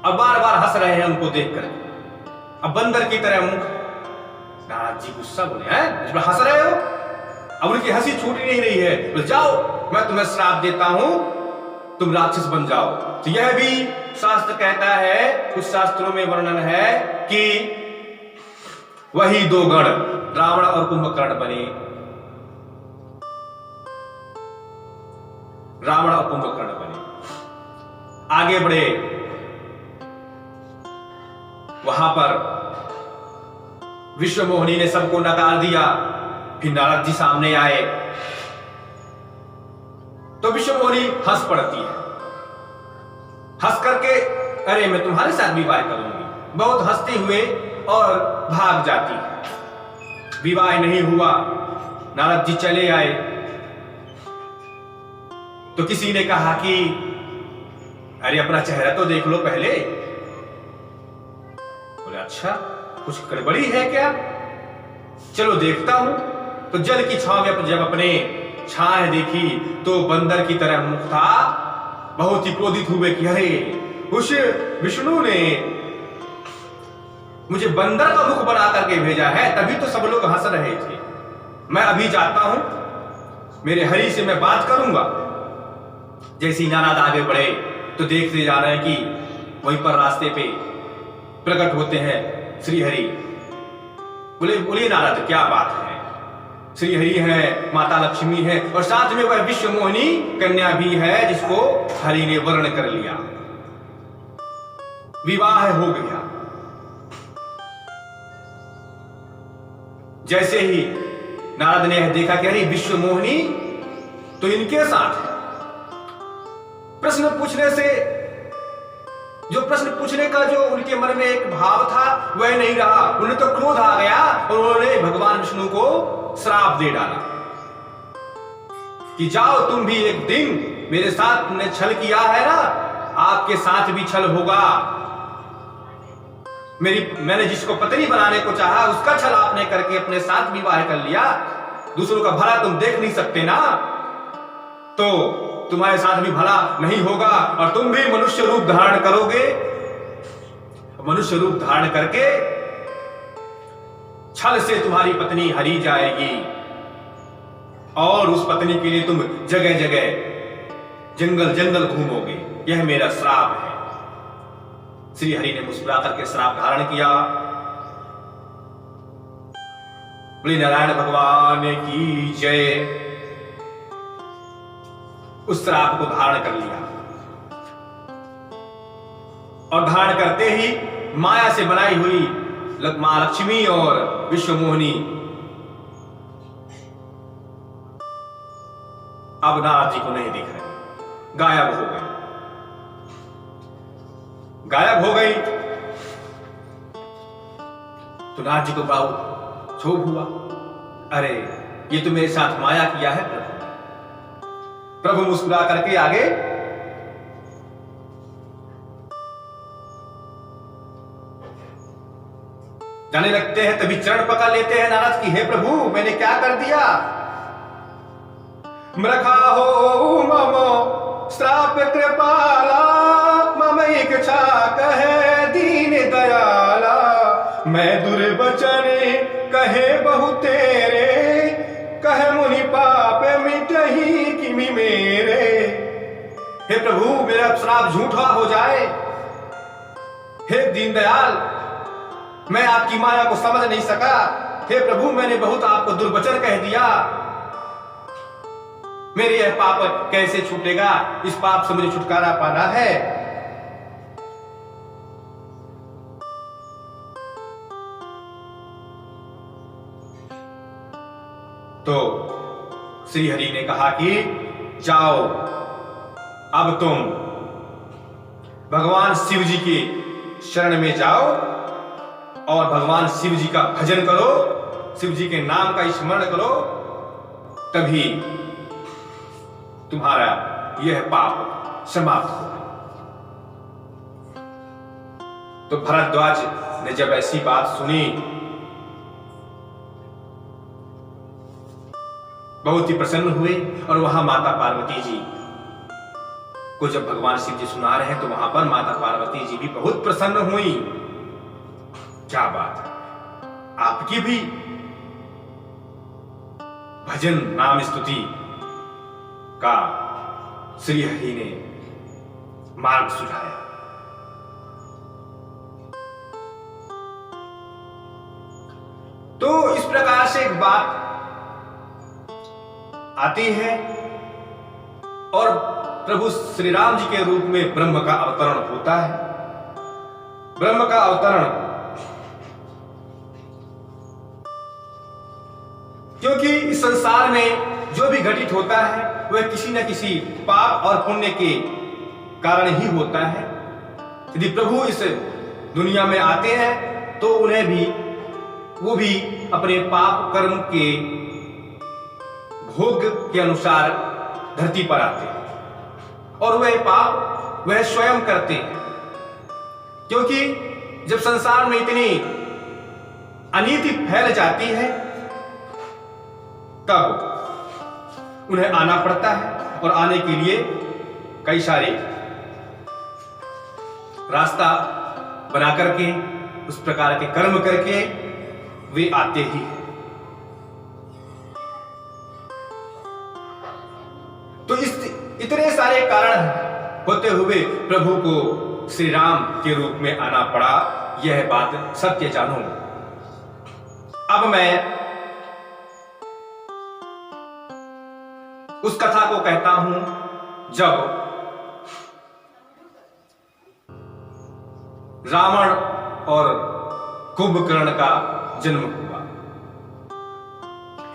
अब बार बार हंस रहे हैं उनको देखकर, अब बंदर की तरह मुख। नारद जी गुस्सा बोले, हैं इस पर हंस रहे हो? अब उनकी हंसी छूट नहीं रही है। बोले जाओ, मैं तुम्हें श्राप देता हूं, तुम राक्षस बन जाओ। तो यह भी शास्त्र कहता है, कुछ शास्त्रों में वर्णन है कि वही 2 गण रावण और कुंभकर्ण बने। रावण और कुंभकर्ण बने। आगे बढ़े, वहां पर विश्वमोहिनी ने सबको नकार दिया। फिर नारद जी सामने आए तो विश्वमोहिनी हंस पड़ती है, हंस करके अरे मैं तुम्हारे साथ विवाह करूंगी, बहुत हंसते हुए और भाग जाती है। विवाह नहीं हुआ। नारद जी चले आए तो किसी ने कहा कि अरे अपना चेहरा तो देख लो पहले। बोले अच्छा कुछ गड़बड़ी है क्या? चलो देखता हूं। तो जल की छांव में जब अपने छाया देखी तो बंदर की तरह मुख था। बहुत ही क्रोधित हुए कि अरे उस विष्णु ने मुझे बंदर का मुख बना करके भेजा है, तभी तो सब लोग हंस रहे थे। मैं अभी जाता हूं, मेरे हरि से मैं बात करूंगा। जैसे ही नारद आगे बढ़े तो देखते जा रहे हैं कि वहीं पर रास्ते पे प्रकट होते हैं श्री हरि। बोलिए नारद क्या बात है? श्री हरि है, माता लक्ष्मी है और साथ में वह विश्वमोहिनी कन्या भी है जिसको हरि ने वर्ण कर लिया। विवाह हो गया। जैसे ही नारद ने देखा कि अरे विश्वमोहिनी तो इनके साथ है, प्रश्न पूछने से जो प्रश्न पूछने का जो उनके मन में एक भाव था वह नहीं रहा। उन्हें तो क्रोध आ गया और उन्होंने भगवान विष्णु को श्राप दे डाला कि जाओ तुम भी एक दिन मेरे साथ, तुमने छल किया है ना, आपके साथ भी छल होगा। मैंने जिसको पत्नी बनाने को चाहा उसका छल आपने करके अपने साथ विवाह कर लिया। दूसरों का भला तुम देख नहीं सकते ना, तो तुम्हारे साथ भी भला नहीं होगा और तुम भी मनुष्य रूप धारण करोगे। मनुष्य रूप धारण करके छल से तुम्हारी पत्नी हरी जाएगी और उस पत्नी के लिए तुम जगह जगह जंगल जंगल घूमोगे। यह मेरा श्राप है। श्री हरि ने मुस्कुरा करके श्राप धारण किया। बोले नारायण भगवान की जय। उस श्राप को धारण कर लिया और धारण करते ही माया से बनाई हुई मां लक्ष्मी और विश्वमोहिनी अब नारद जी को नहीं दिख रहे, गायब हो गए। गायब हो गई तो नारद जी को बाबू क्षोभ हुआ। अरे ये तो मेरे साथ माया किया है प्रभु। प्रभु मुस्कुरा करके आगे जाने लगते हैं तभी चरण पकड़ लेते हैं नारद की, हे प्रभु मैंने क्या कर दिया? मृखा हो मम श्राप कृपाला, मम इच्छा कहे दीन दयाला, मैं दुर्वचन कहे बहु तेरे, कहे मुनि पाप मिटही किमि मेरे। हे प्रभु मेरा श्राप झूठा हो जाए। हे दीनदयाल मैं आपकी माया को समझ नहीं सका। हे प्रभु मैंने बहुत आपको दुर्वचन कह दिया, मेरे यह पाप कैसे छूटेगा? इस पाप से मुझे छुटकारा पाना है। तो श्री हरि ने कहा कि जाओ अब तुम भगवान शिव जी के शरण में जाओ और भगवान शिव जी का भजन करो, शिव जी के नाम का स्मरण करो, तभी तुम्हारा यह पाप समाप्त होगा। तो भरद्वाज ने जब ऐसी बात सुनी बहुत ही प्रसन्न हुए और वहां माता पार्वती जी को जब भगवान शिव जी सुना रहे हैं तो वहां पर माता पार्वती जी भी बहुत प्रसन्न हुई। क्या बात है, आपकी भी भजन नाम स्तुति का श्री हरि ने मार्ग सुझाया। तो इस प्रकार से एक बात आती है और प्रभु श्री राम जी के रूप में ब्रह्म का अवतरण होता है। ब्रह्म का अवतरण क्योंकि इस संसार में जो भी घटित होता है वह किसी न किसी पाप और पुण्य के कारण ही होता है। यदि प्रभु इस दुनिया में आते हैं तो उन्हें भी वो भी अपने पाप कर्म के भोग के अनुसार धरती पर आते हैं और वह पाप वह स्वयं करते हैं। क्योंकि जब संसार में इतनी अनीति फैल जाती है तब उन्हें आना पड़ता है और आने के लिए कई सारे रास्ता बना करके उस प्रकार के कर्म करके वे आते ही हैं। तो इतने सारे कारण होते हुए प्रभु को श्री राम के रूप में आना पड़ा, यह बात सत्य जानो। अब मैं उस कथा को कहता हूं जब रावण और कुंभकर्ण का जन्म हुआ।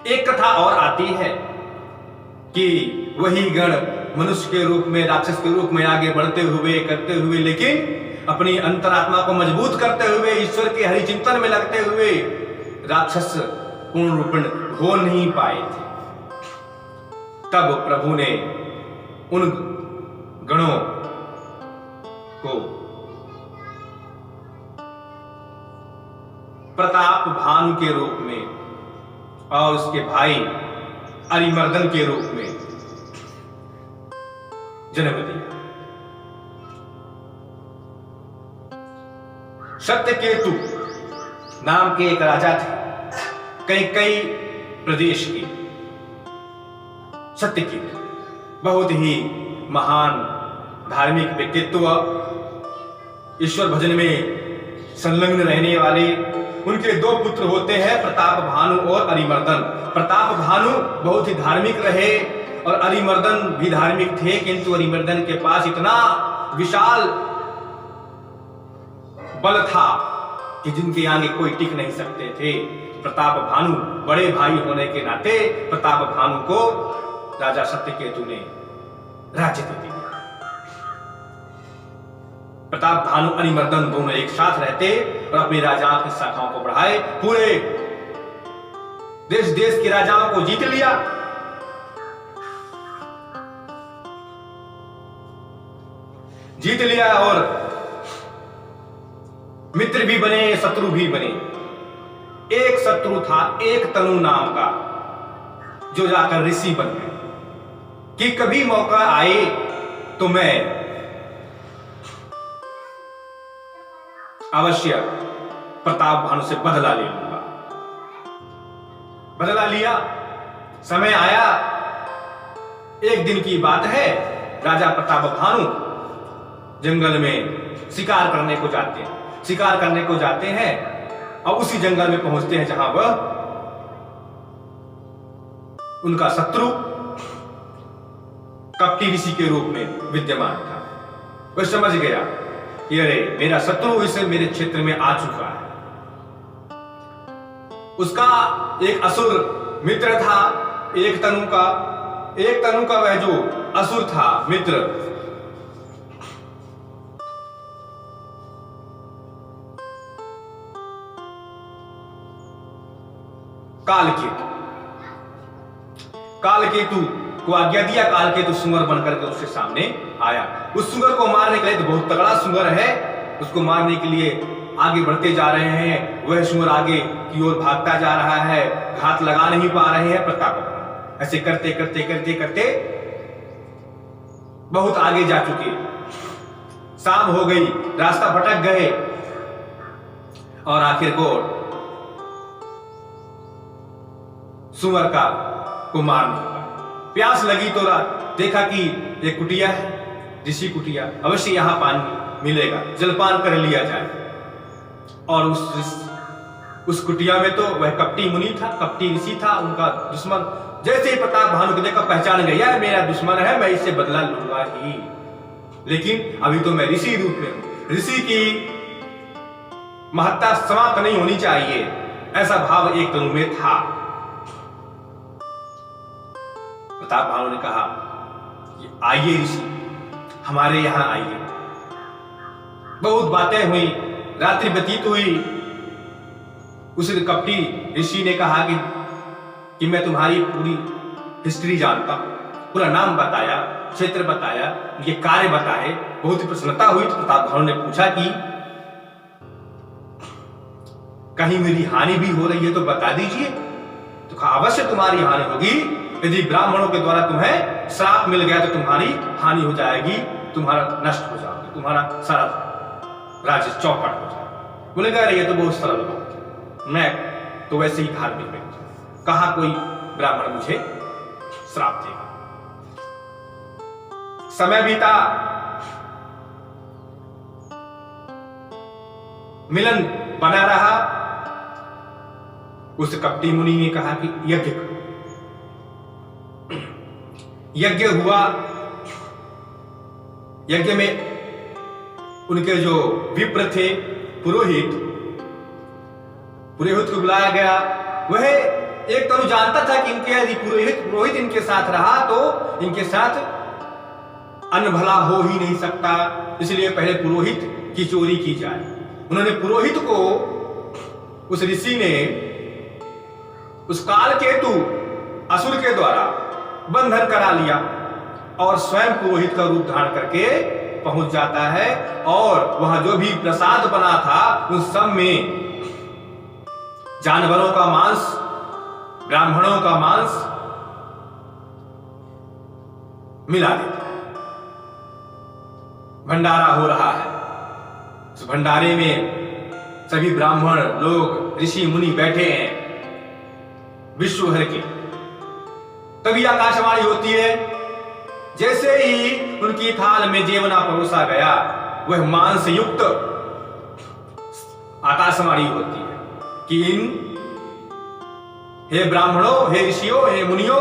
एक कथा और आती है कि वही गण मनुष्य के रूप में राक्षस के रूप में आगे बढ़ते हुए करते हुए लेकिन अपनी अंतरात्मा को मजबूत करते हुए ईश्वर के हरि चिंतन में लगते हुए राक्षस पूर्ण रूपेण हो नहीं पाए थे। तब प्रभु ने उन गणों को प्रताप भानु के रूप में और उसके भाई अरिमर्दन के रूप में जन्म दिया। सत्यकेतु नाम के एक राजा थे कई प्रदेश के। सत्यकेतु बहुत ही महान धार्मिक व्यक्तित्व, ईश्वर भजन में संलग्न रहने वाले। उनके दो पुत्र होते हैं, प्रताप भानु और अरिमर्दन। प्रताप भानु बहुत ही धार्मिक रहे और अरिमर्दन भी धार्मिक थे, किंतु अरिमर्दन के पास इतना विशाल बल था कि जिनके आगे कोई टिक नहीं सकते थे। प्रताप भानु बड़े भाई होने के नाते प्रताप भानु को राजा सत्यकेतु ने राज्य दे दिया। प्रताप भानु अरिमर्दन दोनों एक साथ रहते और अपनी राजाओं की शाखाओं को बढ़ाए, पूरे देश देश के राजाओं को जीत लिया। और मित्र भी बने, शत्रु भी बने। एक शत्रु था, एक तनु नाम का, जो जाकर ऋषि बन गए कि कभी मौका आए तो मैं अवश्य प्रताप भानु से बदला ले लूंगा। बदला लिया, समय आया, एक दिन की बात है, राजा प्रताप भानु जंगल में शिकार करने को जाते हैं। शिकार करने को जाते हैं और उसी जंगल में पहुंचते हैं जहां वह उनका शत्रु कपटी ऋषि के रूप में विद्यमान था। वह समझ गया कि अरे मेरा शत्रु इसे मेरे क्षेत्र में आ चुका है। उसका एक असुर मित्र था, एक तनु का वह जो असुर था मित्र, कालकेतु को आज्ञा दिया। कालकेतु सुंगर बनकर के उसके सामने आया। उस सुंगर को मारने के लिए, तो बहुत तगड़ा सुंगर है, उसको मारने के लिए आगे बढ़ते जा रहे हैं। वह सुंगर आगे की ओर भागता जा रहा है, घात लगा नहीं पा रहे हैं प्रताप। ऐसे करते करते करते करते बहुत आगे जा चुके, शाम हो गई, रास्ता भटक गए और आखिर को सुंगर को मार नहीं पाए। प्यास लगी तो देखा कि एक कुटिया है, ऋषि कुटिया, अवश्य यहां पानी मिलेगा, जलपान कर लिया जाए। और उस कुटिया में तो वह कपटी मुनि था, कपटी ऋषि था, उनका दुश्मन। जैसे ही प्रताप भानु को देखा पहचान गया, मेरा दुश्मन है, मैं इससे बदला लूंगा ही, लेकिन अभी तो मैं ऋषि रूप में हूं। ऋषि की महत्ता समाप्त नहीं होनी चाहिए, ऐसा भाव एक तनु में था। प्रताप भानु ने कहा कि आइए ऋषि, हमारे यहां आइए। बहुत बातें हुई, रात्रि व्यतीत हुई। उस कपटी ऋषि ने कहा कि मैं तुम्हारी पूरी हिस्ट्री जानता हूं, पूरा नाम बताया, क्षेत्र बताया, ये कार्य बताए। बहुत ही प्रसन्नता हुई। तो प्रताप भानु ने पूछा कि कहीं मेरी हानि भी हो रही है तो बता दीजिए। तो कहा अवश्य तुम्हारी हानि होगी, यदि ब्राह्मणों के द्वारा तुम्हें श्राप मिल गया तो तुम्हारी हानि हो जाएगी, तुम्हारा नष्ट हो जाओगे, तुम्हारा सारा राज्य चौपट हो जाएगा। बोलेगा ये तो बहुत सरल बात है, मैं तो वैसे ही धार्मिक व्यक्ति हूं, कहां कोई ब्राह्मण मुझे श्राप देगा। समय बीता, मिलन बना रहा। उस कपटी मुनि ने कहा कि यज्ञ करो। यज्ञ हुआ। यज्ञ में उनके जो विप्र थे, पुरोहित को बुलाया गया। वह एक तनु जानता था कि इनके यदि पुरोहित इनके साथ रहा तो इनके साथ अन्न भला हो ही नहीं सकता, इसलिए पहले पुरोहित की चोरी की जाए। उन्होंने पुरोहित को, उस ऋषि ने उस कालकेतु असुर के द्वारा बंधन करा लिया और स्वयं पुरोहित का रूप धारण करके पहुंच जाता है। और वहां जो भी प्रसाद बना था उस सब में जानवरों का मांस, ब्राह्मणों का मांस मिला देता है। भंडारा हो रहा है। उस भंडारे में सभी ब्राह्मण लोग, ऋषि मुनि बैठे हैं, विश्व भर के। तभी आकाशवाणी होती है। जैसे ही उनकी थाल में जेवना परोसा गया, वह मांस युक्त आकाशवाणी होती है कि हे ब्राह्मणों, हे ऋषियों, हे मुनियों,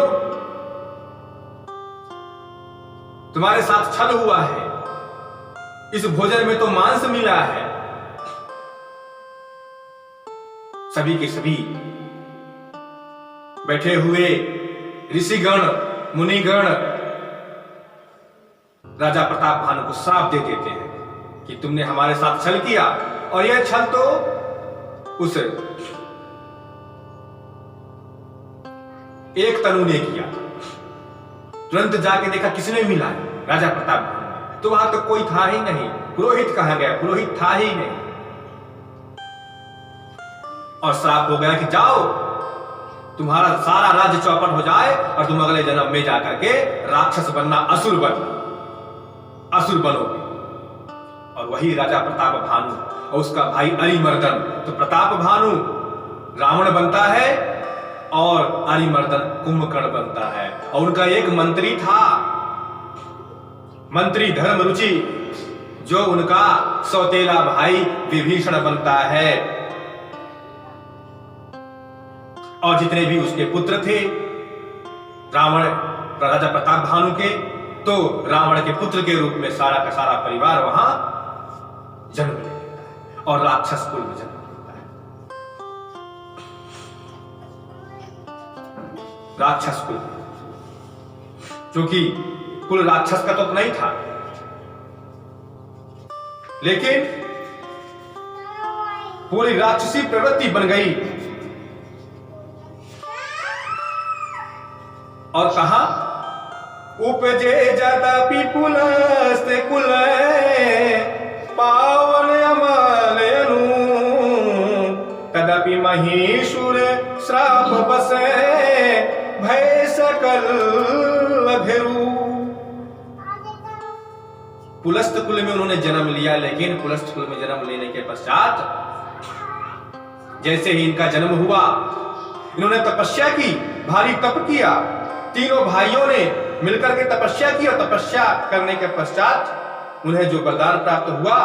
तुम्हारे साथ छल हुआ है। इस भोजन में तो मांस मिला है। सभी के सभी बैठे हुए ऋषिगण, मुनिगण राजा प्रताप भानु को श्राप दे देते हैं कि तुमने हमारे साथ छल किया। और यह छल तो उस एक तनु ने किया। तुरंत जाके देखा किसने मिला है, राजा प्रताप भानु। तो वहां तो कोई था ही नहीं। पुरोहित कहां गया? पुरोहित था ही नहीं। और श्राप हो गया कि जाओ, तुम्हारा सारा राज्य चौपट हो जाए और तुम अगले जन्म में जाकर के राक्षस बनना, असुर बनोगे। और वही राजा प्रताप भानु और उसका भाई अरिमर्दन। तो प्रताप भानु रावण बनता है और अरिमर्दन कुंभकर्ण बनता है। और उनका एक मंत्री था, मंत्री धर्मरुचि, जो उनका सौतेला भाई विभीषण बनता है। और जितने भी उसके पुत्र थे रावण, राजा प्रताप भानु के, तो रावण के पुत्र के रूप में सारा का सारा परिवार वहां जन्म ले लेता है और राक्षस कुल में जन्म लेता है। राक्षस कुल, क्योंकि कुल राक्षस का तो नहीं था, लेकिन पूरी राक्षसी प्रवृत्ति बन गई। और कहा, उपजे जदपि पुलस्त कुल पावन अमल अनु, तदपि महीशुर श्राप बसे भय सकल अभिरू। पुलस्त कुल में उन्होंने जन्म लिया, लेकिन पुलस्त कुल में जन्म लेने के पश्चात जैसे ही इनका जन्म हुआ, इन्होंने तपस्या की, भारी तप किया। तीनों भाइयों ने मिलकर के तपस्या की और तपस्या करने के पश्चात उन्हें जो वरदान प्राप्त हुआ,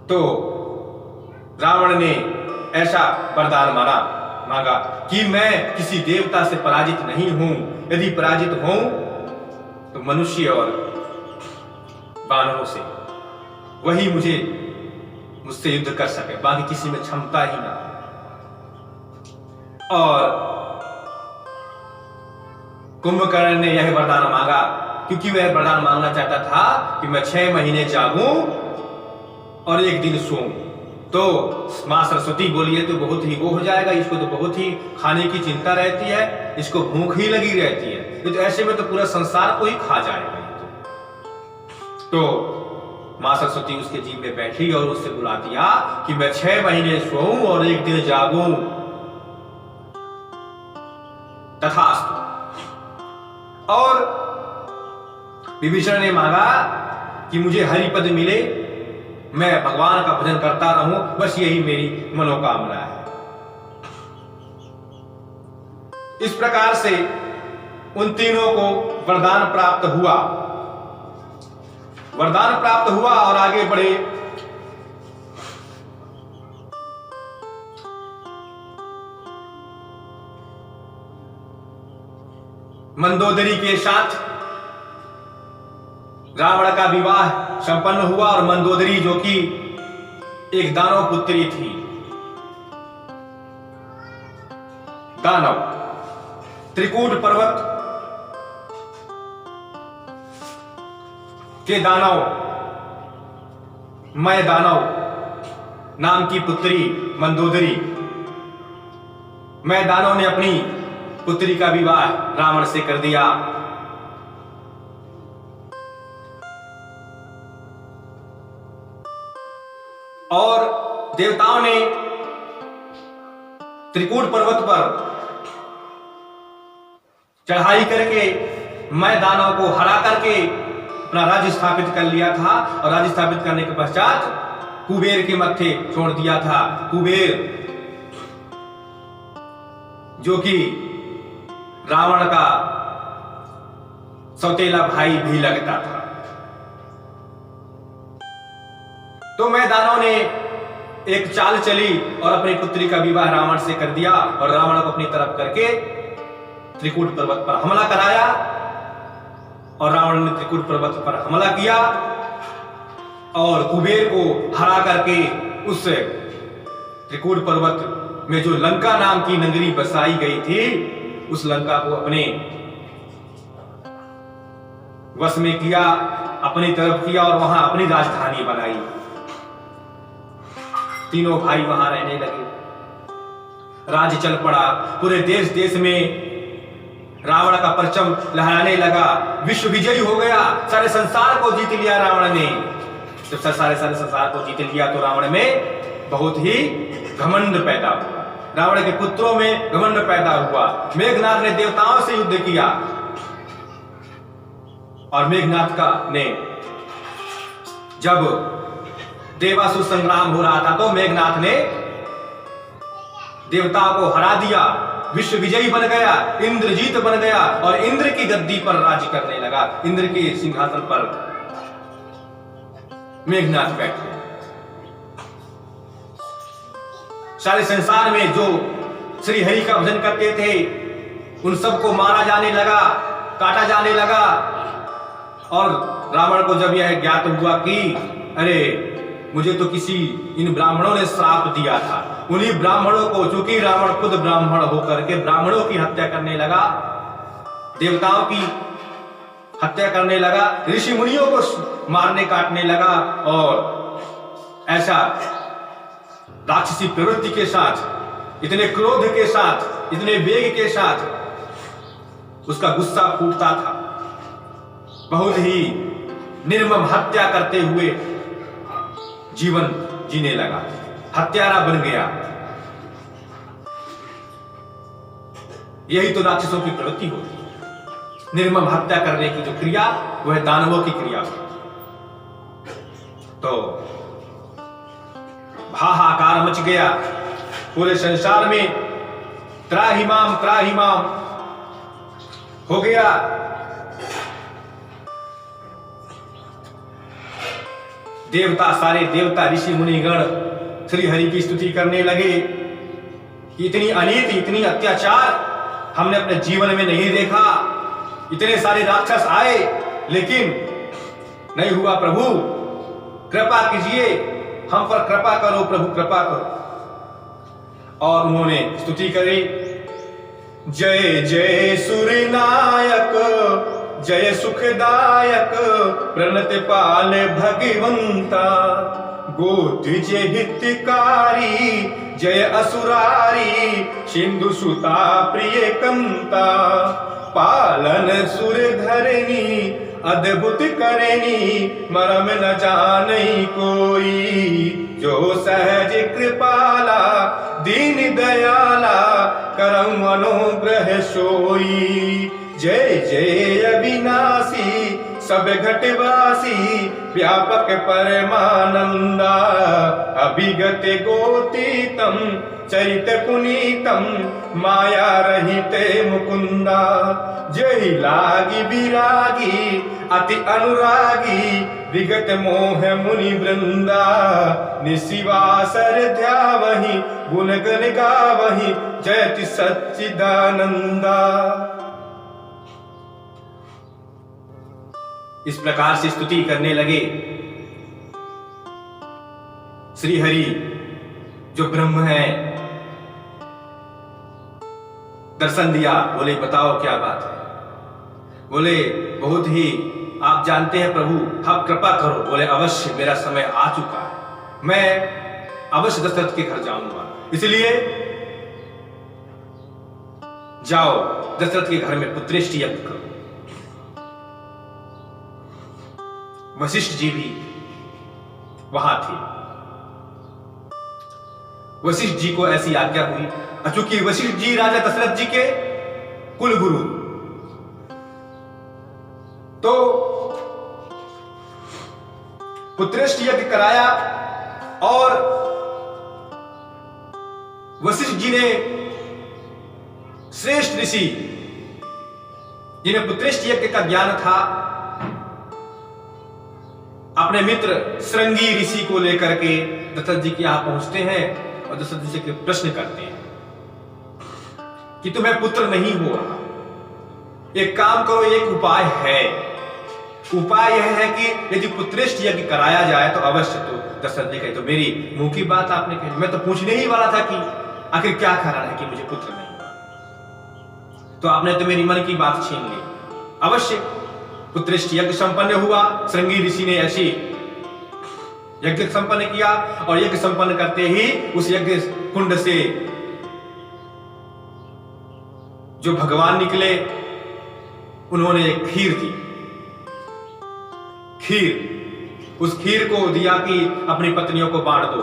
तो रावण ने ऐसा वरदान मांगा कि मैं किसी देवता से पराजित नहीं हूं। यदि पराजित हूं तो मनुष्य और वानरों से, वही मुझसे युद्ध कर सके, बाकी किसी में क्षमता ही ना। और कुंभकर्ण ने यह वरदान मांगा, क्योंकि वह वरदान मांगना चाहता था कि मैं 6 महीने जागूं और 1 दिन सोऊं। तो मां सरस्वती बोली है तो बहुत ही वो हो जाएगा, इसको तो बहुत ही खाने की चिंता रहती है, इसको भूख ही लगी रहती है, तो ऐसे में तो पूरा संसार को ही खा जाएगा। तो मां सरस्वती उसके जीव में बैठी और उससे बुला दिया कि मैं 6 महीने सोऊं और 1 दिन जागूं। तथास्तु। और विभीषण ने मांगा कि मुझे हरिपद मिले, मैं भगवान का भजन करता रहूं, बस यही मेरी मनोकामना है। इस प्रकार से उन तीनों को वरदान प्राप्त हुआ। वरदान प्राप्त हुआ और आगे बढ़े। मंदोदरी के साथ रावण का विवाह संपन्न हुआ और मंदोदरी, जो कि एक दानव पुत्री थी, दानव, त्रिकूट पर्वत के दानव, मैं दानव नाम की पुत्री मंदोदरी, मैं दानव ने अपनी पुत्री का विवाह रावण से कर दिया। और देवताओं ने त्रिकूट पर्वत पर चढ़ाई करके मैं दानव को हरा करके अपना राज्य स्थापित कर लिया था। और राज्य स्थापित करने के पश्चात कुबेर के मत्थे छोड़ दिया था। कुबेर जो कि रावण का सौतेला भाई भी लगता था। तो मैं दानव ने एक चाल चली और अपनी पुत्री का विवाह रावण से कर दिया और रावण को अपनी तरफ करके त्रिकूट पर्वत पर हमला कराया। और रावण ने त्रिकूट पर्वत पर हमला किया और कुबेर को हरा करके उस त्रिकूट पर्वत में जो लंका नाम की नगरी बसाई गई थी, उस लंका को अपने वश में किया, अपनी तरफ किया और वहां अपनी राजधानी बनाई। तीनों भाई वहां रहने लगे। राज्य चल पड़ा। पूरे देश देश में रावण का परचम लहराने लगा, विश्व विजयी हो गया, सारे संसार को जीत लिया रावण ने। जब सारे संसार को जीत लिया तो रावण में बहुत ही घमंड पैदा हुआ, रावण के पुत्रों में घमंड पैदा हुआ। मेघनाथ ने देवताओं से युद्ध किया और मेघनाथ का ने जब देवासुर संग्राम हो रहा था तो मेघनाथ ने देवताओं को हरा दिया, विश्व विजयी बन गया, इंद्रजीत बन गया और इंद्र की गद्दी पर राज्य करने लगा। इंद्र के सिंहासन पर मेघनाथ बैठे। सारे संसार में जो श्री हरि का भजन करते थे उन सबको मारा जाने लगा, काटा जाने लगा। और रावण को जब यह ज्ञात हुआ कि अरे मुझे तो किसी इन ब्राह्मणों ने श्राप दिया था, उन्हीं ब्राह्मणों को, चूंकि रावण खुद ब्राह्मण होकर के ब्राह्मणों की हत्या करने लगा, देवताओं की हत्या करने लगा, ऋषि मुनियों को मारने काटने लगा और ऐसा राक्षसी प्रवृत्ति के साथ, इतने क्रोध के साथ, इतने वेग के साथ उसका गुस्सा फूटता था। बहुत ही निर्मम हत्या करते हुए जीवन जीने लगा, हत्यारा बन गया। यही तो राक्षसों की प्रवृत्ति होती है, निर्मम हत्या करने की जो क्रिया वह दानवों की क्रिया होती। तो हाहाकार मच गया पूरे संसार में, त्राहिमाम हो गया। देवता, सारे देवता, ऋषि मुनिगण श्री हरि की स्तुति करने लगे कि इतनी अनीति, इतनी अत्याचार हमने अपने जीवन में नहीं देखा। इतने सारे राक्षस आए लेकिन नहीं हुआ। प्रभु कृपा कीजिए, हम पर कृपा करो, प्रभु कृपा करो। और उन्होंने स्तुति करी, जय जय सूर्यनायक, जय सुखदायक, प्रणत पाल भगवंता, गोत्विज हितकारी, जय असुरारी, सिंधु सुता प्रिय कंता, पालन सुर धरनी, अद्भुत करनी, मरम न जानई कोई, जो सहज कृपाला, दीन दयाला, करम अनुग्रह सोई। जय जय अविनाशी, सब घटवासी, व्यापक परमानंदा, अभिगत गोतीतम, चरित पुनीतम, माया रहित मुकुंदा। जय लागी विरागी, अति अनुरागी, विगत मोह मुनि वृंदा, निशिवासर ध्यावहि, गुण गण गावहि, जयति सच्चिदानंदा। इस प्रकार से स्तुति करने लगे। श्री हरि जो ब्रह्म है दर्शन दिया, बोले बताओ क्या बात है। बोले बहुत ही आप जानते हैं प्रभु, आप कृपा करो। बोले अवश्य, मेरा समय आ चुका है, मैं अवश्य दशरथ के घर जाऊंगा, इसलिए जाओ दशरथ के घर में पुत्रेष्टि यज्ञ करो। वशिष्ठ जी भी वहां थे। वशिष्ठ जी को ऐसी आज्ञा हुई, चूंकि वशिष्ठ जी राजा दशरथ जी के कुल गुरु, तो पुत्रेष्टि यज्ञ कराया और वशिष्ठ जी ने श्रेष्ठ ऋषि जिन्हें पुत्रेष्टि यज्ञ का ज्ञान था, अपने मित्र श्रृंगी ऋषि को लेकर के दशरथ जी के यहां पहुंचते हैं और दशरथ जी से प्रश्न करते हैं कि तुम्हें पुत्र नहीं हो रहा, एक काम करो, एक उपाय है। उपाय यह है कि यदि पुत्रेष्टि यज्ञ कराया जाए तो अवश्य। तो दशरथ जी कहे, तो मेरी मुंह की बात आपने कही, मैं तो पूछने ही वाला था कि आखिर क्या कारण है कि मुझे पुत्र नहीं हुआ, तो आपने तो मेरी मन की बात छीन ली। अवश्य पुत्रेष्टि यज्ञ संपन्न हुआ। श्रृंगी ऋषि ने ऐसी यज्ञ संपन्न किया और यज्ञ संपन्न करते ही उस यज्ञ कुंड से जो भगवान निकले उन्होंने एक खीर दी। उस खीर को दिया कि अपनी पत्नियों को बांट दो।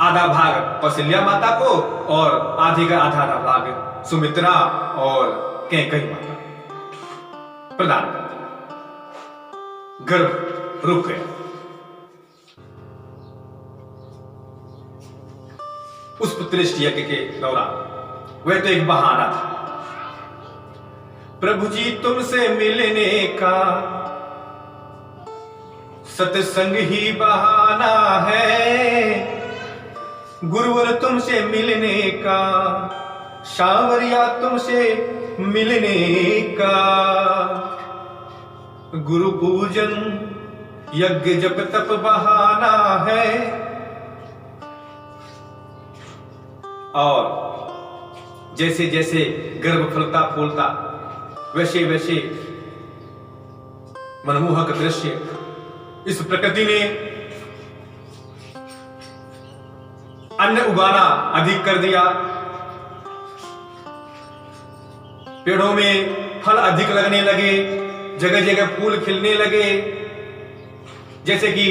आधा भाग कौशल्या माता को और आधे का आधा भाग सुमित्रा और कैकेयी माता प्रदान कर दिया। गर्भ रुक गया। उस पुत्रेष्टि यज्ञ के दौरान वह तो एक बहाना था। प्रभु जी तुमसे मिलने का सत्संग ही बहाना है, गुरुवर तुमसे मिलने का, सांवरिया तुमसे मिलने का, गुरु पूजन यज्ञ जप तप बहाना है। और जैसे जैसे गर्भ फलता फूलता वैसे वैसे मनमोहक दृश्य इस प्रकृति ने अन्न उगाना अधिक कर दिया। पेड़ों में फल अधिक लगने लगे, जगह जगह फूल खिलने लगे, जैसे कि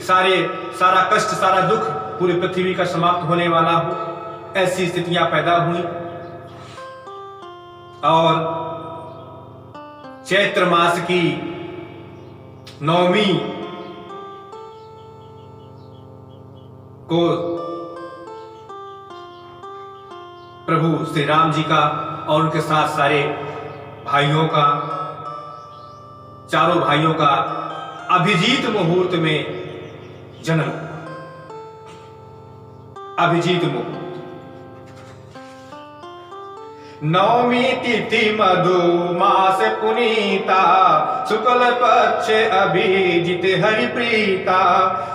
सारा कष्ट सारा दुख पूरी पृथ्वी का समाप्त होने वाला हो, ऐसी स्थितियां पैदा हुई। और चैत्र मास की नवमी को प्रभु श्री राम जी का और उनके साथ सारे भाइयों का, चारों भाइयों का अभिजीत मुहूर्त में जन्म। अभिजीत मुहूर्त नवमी तिथि मधु मास पुनीता, शुक्ल पक्ष अभिजित हरि प्रीता,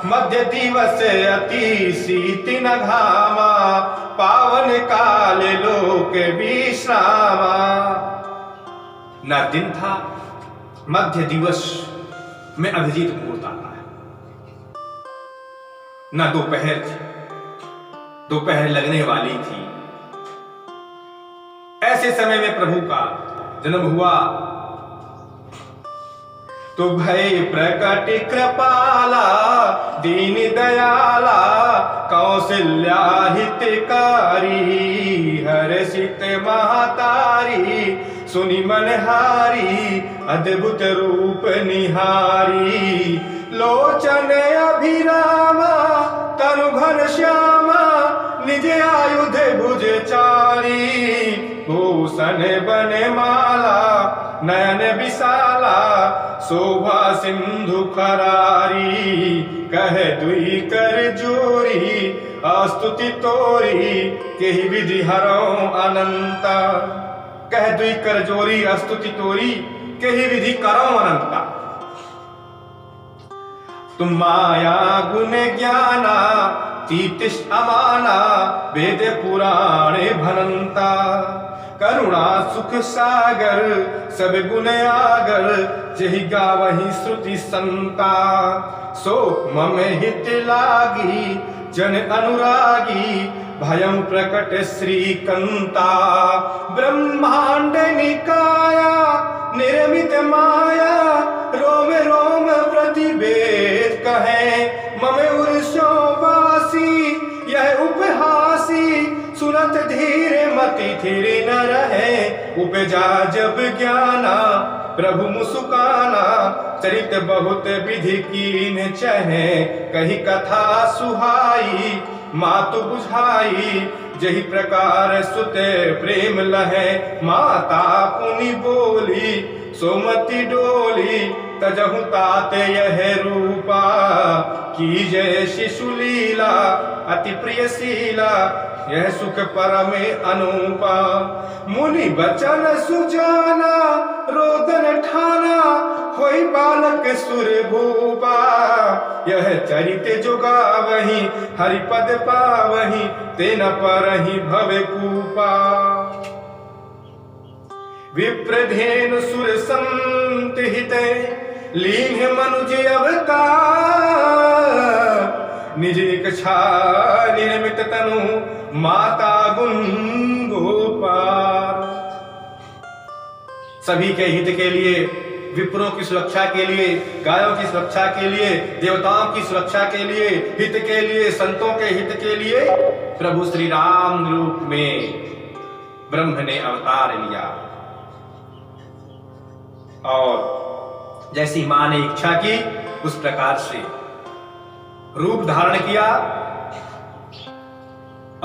मध्य दिवस अति शीति न घामा, पावन काल लोक विश्रामा। न दिन था, मध्य दिवस में अभिजीत मुहूर्त आता है, न दोपहर थी, दोपहर लगने वाली थी। ऐसे समय में प्रभु का जन्म हुआ तो भय प्रकट कृपाला, दीन दयाला, कौशल्या हितकारी, हर्षित महतारी, सुनि मनहारी, अद्भुत रूप निहारी, लोचन अभिरामा, तनु घन श्यामा, निज आयुध भुज चारी, भूषण बन माला, नयन विशाला, शोभा सिंधु खरारी, कह दुई कर जोरी, स्तुति तोरी, केहि विधि हरौ अनंता। कह दुई कर जोरी, स्तुति तोरी, केहि विधि करौ अनंता। तुम माया गुण ज्ञाना, तीतिश अमाना, वेद पुराण भनंता, करुणा सुख सागर, सब गुण आगर, जहि गावहि श्रुति संता। सो मम हित लागी, जन अनुरागी, भयं प्रकट श्रीकंता। ब्रह्मांड निकाया, निर्मित माया, रोम रोम प्रतिवेद कहे, मम उर्षो वासी, यह उपहासी, सुनत धीर मति थिर न रहे, उपजा जब ज्ञाना, प्रभु मुसुकाना, चरित बहुत विधि कीन चहे, कही कथा सुहाई, मातु बुझाई, जही प्रकार सुते प्रेम लहे, माता पुनि बोली, सोमति डोली, तजहु तात यह रूपा, की जय शिशु लीला, अति प्रिय शीला, यह सुख परम अनूपा। मुनि बचन सुजाना, रोदन ठाना, होई बालक सुर भूपा, यह चरित जो गावहि, हरिपद पावहि, तेन परहि भव कूपा। विप्रधेनु सुर संत हिते, लीन मनुज अवतार, निज इच्छा निर्मित तनु, माता गुण गोपाल। सभी के हित के लिए, विप्रों की सुरक्षा के लिए, गायों की सुरक्षा के लिए, देवताओं की सुरक्षा के लिए, हित के लिए, संतों के हित के लिए प्रभु श्री राम रूप में ब्रह्म ने अवतार लिया। और जैसी मां ने इच्छा की उस प्रकार से रूप धारण किया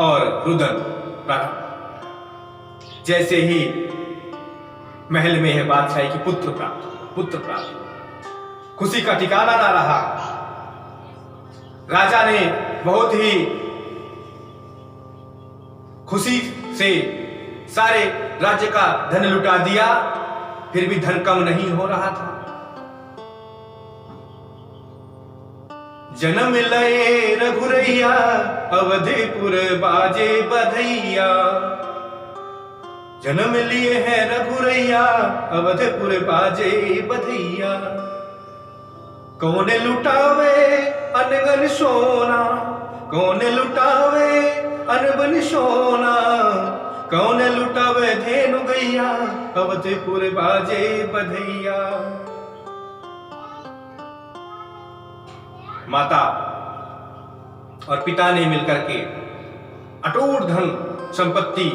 और रुदन प्रारंभ। जैसे ही महल में है बादशाही की पुत्र प्राप्त, खुशी का ठिकाना ना रहा। राजा ने बहुत ही खुशी से सारे राज्य का धन लुटा दिया, फिर भी धन कम नहीं हो रहा था। जन्म लये रघुरैया, अवधपुर बाजे बधैया। जन्म लिए हैं रघुरैया, अवधपुर बाजे बधैया। कौन लुटावे अनगन सोना, कौन लुटावे अनबन सोना। कौन लुटावे धेनु गैया, अवधपुर बाजे बधैया। माता और पिता ने मिलकर के अटूट धन संपत्ति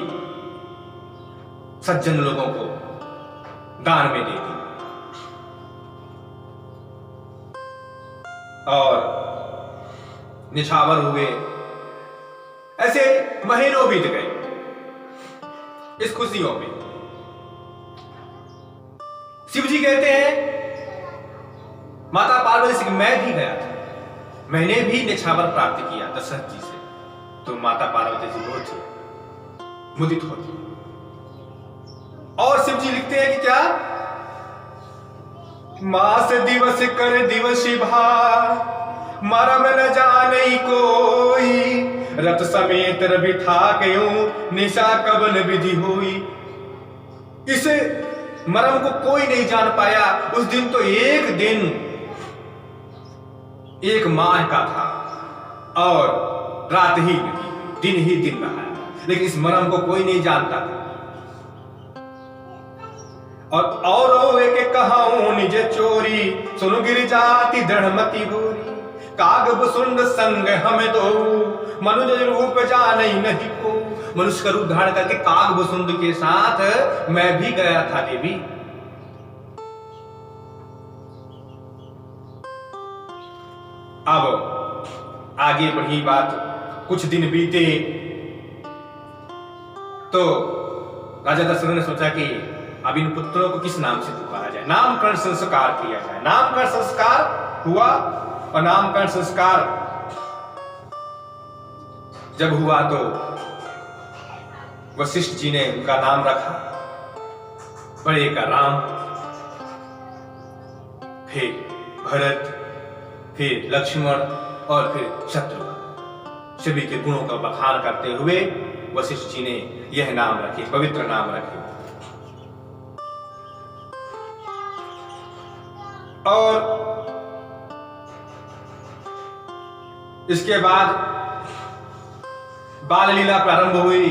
सज्जन लोगों को दान में दे दी और निछावर हुए। ऐसे महीनों बीत गए इस खुशियों में। शिव जी कहते हैं माता पार्वती से मैं भी गया था, मैंने भी निछावर प्राप्त किया दशरथ जी से। तो माता पार्वती जी बहुत मुदित होती। और शिव जी लिखते हैं कि क्या, मास दिवस कर दिवसी भार, मरम न जाने कोई। रथ समेत रवि था क्यों, निशा कबन विधि हुई। इस मरम को कोई नहीं जान पाया। उस दिन तो एक दिन एक माह का था और रात ही दिन ही दिन रहा, लेकिन इस मरम को कोई नहीं जानता था। और एक कहाऊं निज चोरी, सुन गिर जाती दृढ़मति भूरी। काग बुसुंड संग हमें दो, मनुज रूप जाने नहीं को। मनुष्य का रूप धारण करके काग बुसुंड के साथ मैं भी गया था देवी। अब आगे बढ़ी बात, कुछ दिन बीते तो राजा दशरथ ने सोचा कि अब इन पुत्रों को किस नाम से पुकारा जाए, नामकरण संस्कार किया जाए। नामकरण संस्कार हुआ और नामकरण संस्कार जब हुआ तो वशिष्ठ जी ने उनका नाम रखा। बड़े का राम, फिर भरत, फिर लक्ष्मण और फिर शत्रुघ्न। सभी के गुणों का बखान करते हुए वशिष्ठ जी ने यह नाम रखे, पवित्र नाम रखे। और इसके बाद बाल लीला प्रारंभ हुई।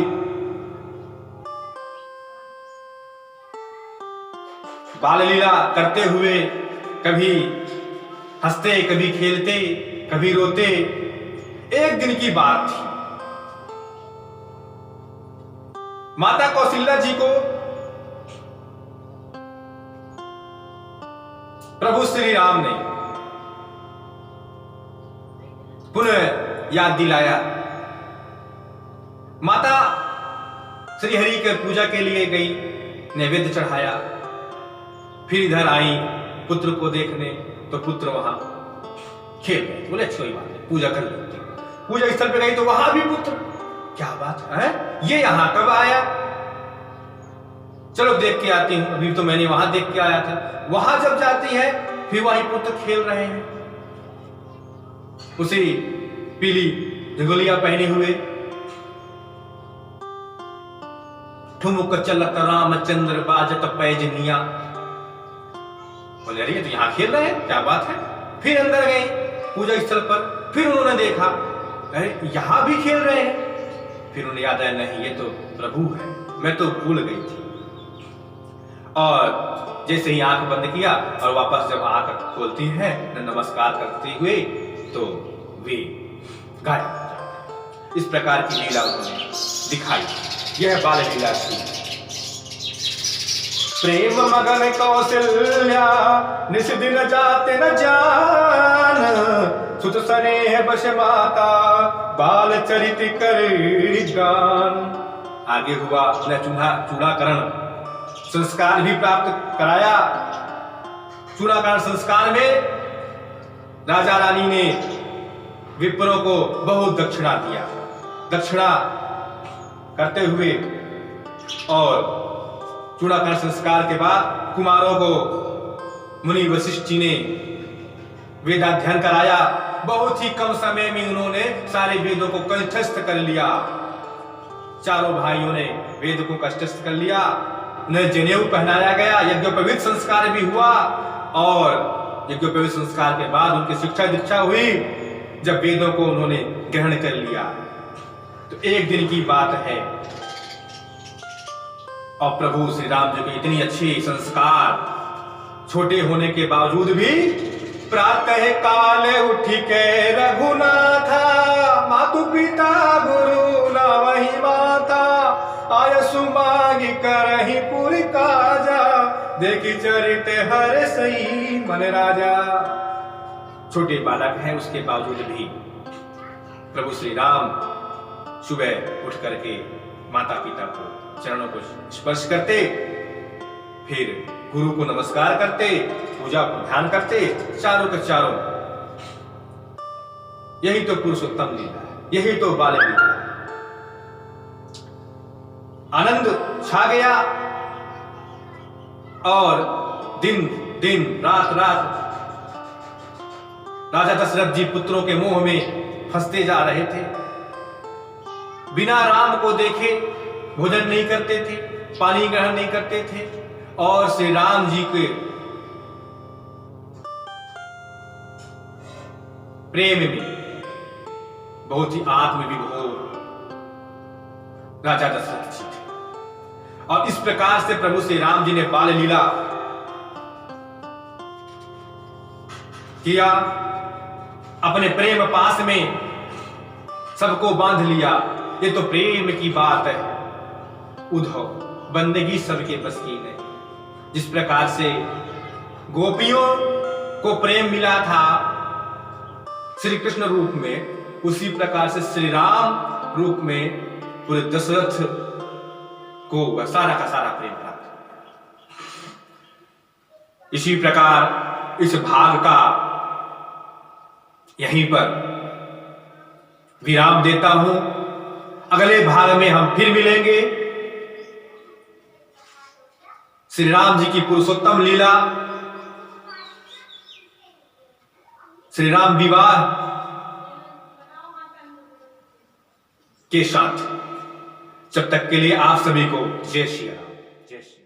बाल लीला करते हुए कभी हंसते, कभी खेलते, कभी रोते। एक दिन की बात थी, माता कौशल्या जी को प्रभु श्री राम ने पुनः याद दिलाया। माता श्री हरि के पूजा के लिए गई, नैवेद्य चढ़ाया, फिर इधर आई पुत्र को देखने, तो पुत्र वहां खेल गए। बोले कोई बात नहीं, पूजा कर लेती। पूजा स्थल पे गई तो वहां भी पुत्र। क्या बात है, ये यहां कब आया? चलो देख के आती हूं, अभी तो मैंने वहां देख के आया था। वहां जब जाती है फिर वहीं पुत्र खेल रहे हैं, उसी पीली झुगलियां पहने हुए। ठुमुक चलत रामचंद्र बाजत पैजनिया। बोले अरे तो यहां खेल रहे हैं, क्या बात है? फिर अंदर गए पूजा स्थल पर, फिर उन्होंने देखा अरे यहां भी खेल रहे हैं। फिर उन्हें याद आया नहीं, ये तो प्रभु है, मैं तो भूल गई थी। और जैसे ही आंख बंद किया और वापस जब आंख खोलती है नमस्कार करते हुए तो वे गायब हो जाते हैं। इस प्रकार की लीला उन्होंने दिखाई। यह बाल लीला थी। प्रेम मगन कौशल्या निस दिन जाते न जान, सुत स्नेह बश माता बाल चरित कर गान। आगे हुआ न चूड़ाकरण संस्कार भी प्राप्त कराया। चूड़ाकरण संस्कार में राजा रानी ने विप्रों को बहुत दक्षिणा दिया। दक्षिणा करते हुए और चूड़ाकरण संस्कार के बाद कुमारों को मुनि वशिष्ठ जी ने वेदाध्ययन कराया। बहुत ही कम समय में उन्होंने सारे वेदों को कंठस्थ कर लिया। चारों भाइयों ने वेद को कंठस्थ कर लिया। उन्हें जनेऊ पहनाया गया। यज्ञोपवीत संस्कार भी हुआ और यज्ञोपवीत संस्कार के बाद उनकी शिक्षा दीक्षा हुई। जब वेदों को उन्होंने ग्रहण कर लिया तो एक दिन की बात है और प्रभु श्री राम जी के इतनी अच्छी संस्कार, छोटे होने के बावजूद भी प्रातः काल उठी के रघुनाथा, मातु पिता गुरु न वही माता, आयसु मांगी करहि पुर काजा, देखी चरित हर सही मन राजा। छोटे बालक हैं उसके बावजूद भी प्रभु श्री राम सुबह उठ करके माता पिता को चरणों को स्पर्श करते, फिर गुरु को नमस्कार करते, पूजा को ध्यान करते, चारों के चारों। यही तो पुरुषोत्तम लीला है, यही तो बाल लीला है। आनंद छा गया और दिन दिन रात रात राजा दशरथ जी पुत्रों के मोह में फंसते जा रहे थे। बिना राम को देखे भोजन नहीं करते थे, पानी ग्रहण नहीं करते थे और श्री राम जी के प्रेम में बहुत ही आत्मविभोर राजा दशरथ जी थे। और इस प्रकार से प्रभु श्री राम जी ने बाल लीला किया। अपने प्रेम पास में सबको बांध लिया। ये तो प्रेम की बात है। उद्धव, बंदगी सबके बस की नहीं। जिस प्रकार से गोपियों को प्रेम मिला था श्री कृष्ण रूप में, उसी प्रकार से श्री राम रूप में पूरे दशरथ को वह सारा का सारा प्रेम प्राप्त। इसी प्रकार इस भाग का यहीं पर विराम देता हूं। अगले भाग में हम फिर मिलेंगे। श्री राम जी की पुरुषोत्तम लीला, श्री राम विवाह के साथ। जब तक के लिए आप सभी को जय श्री राम, जय श्री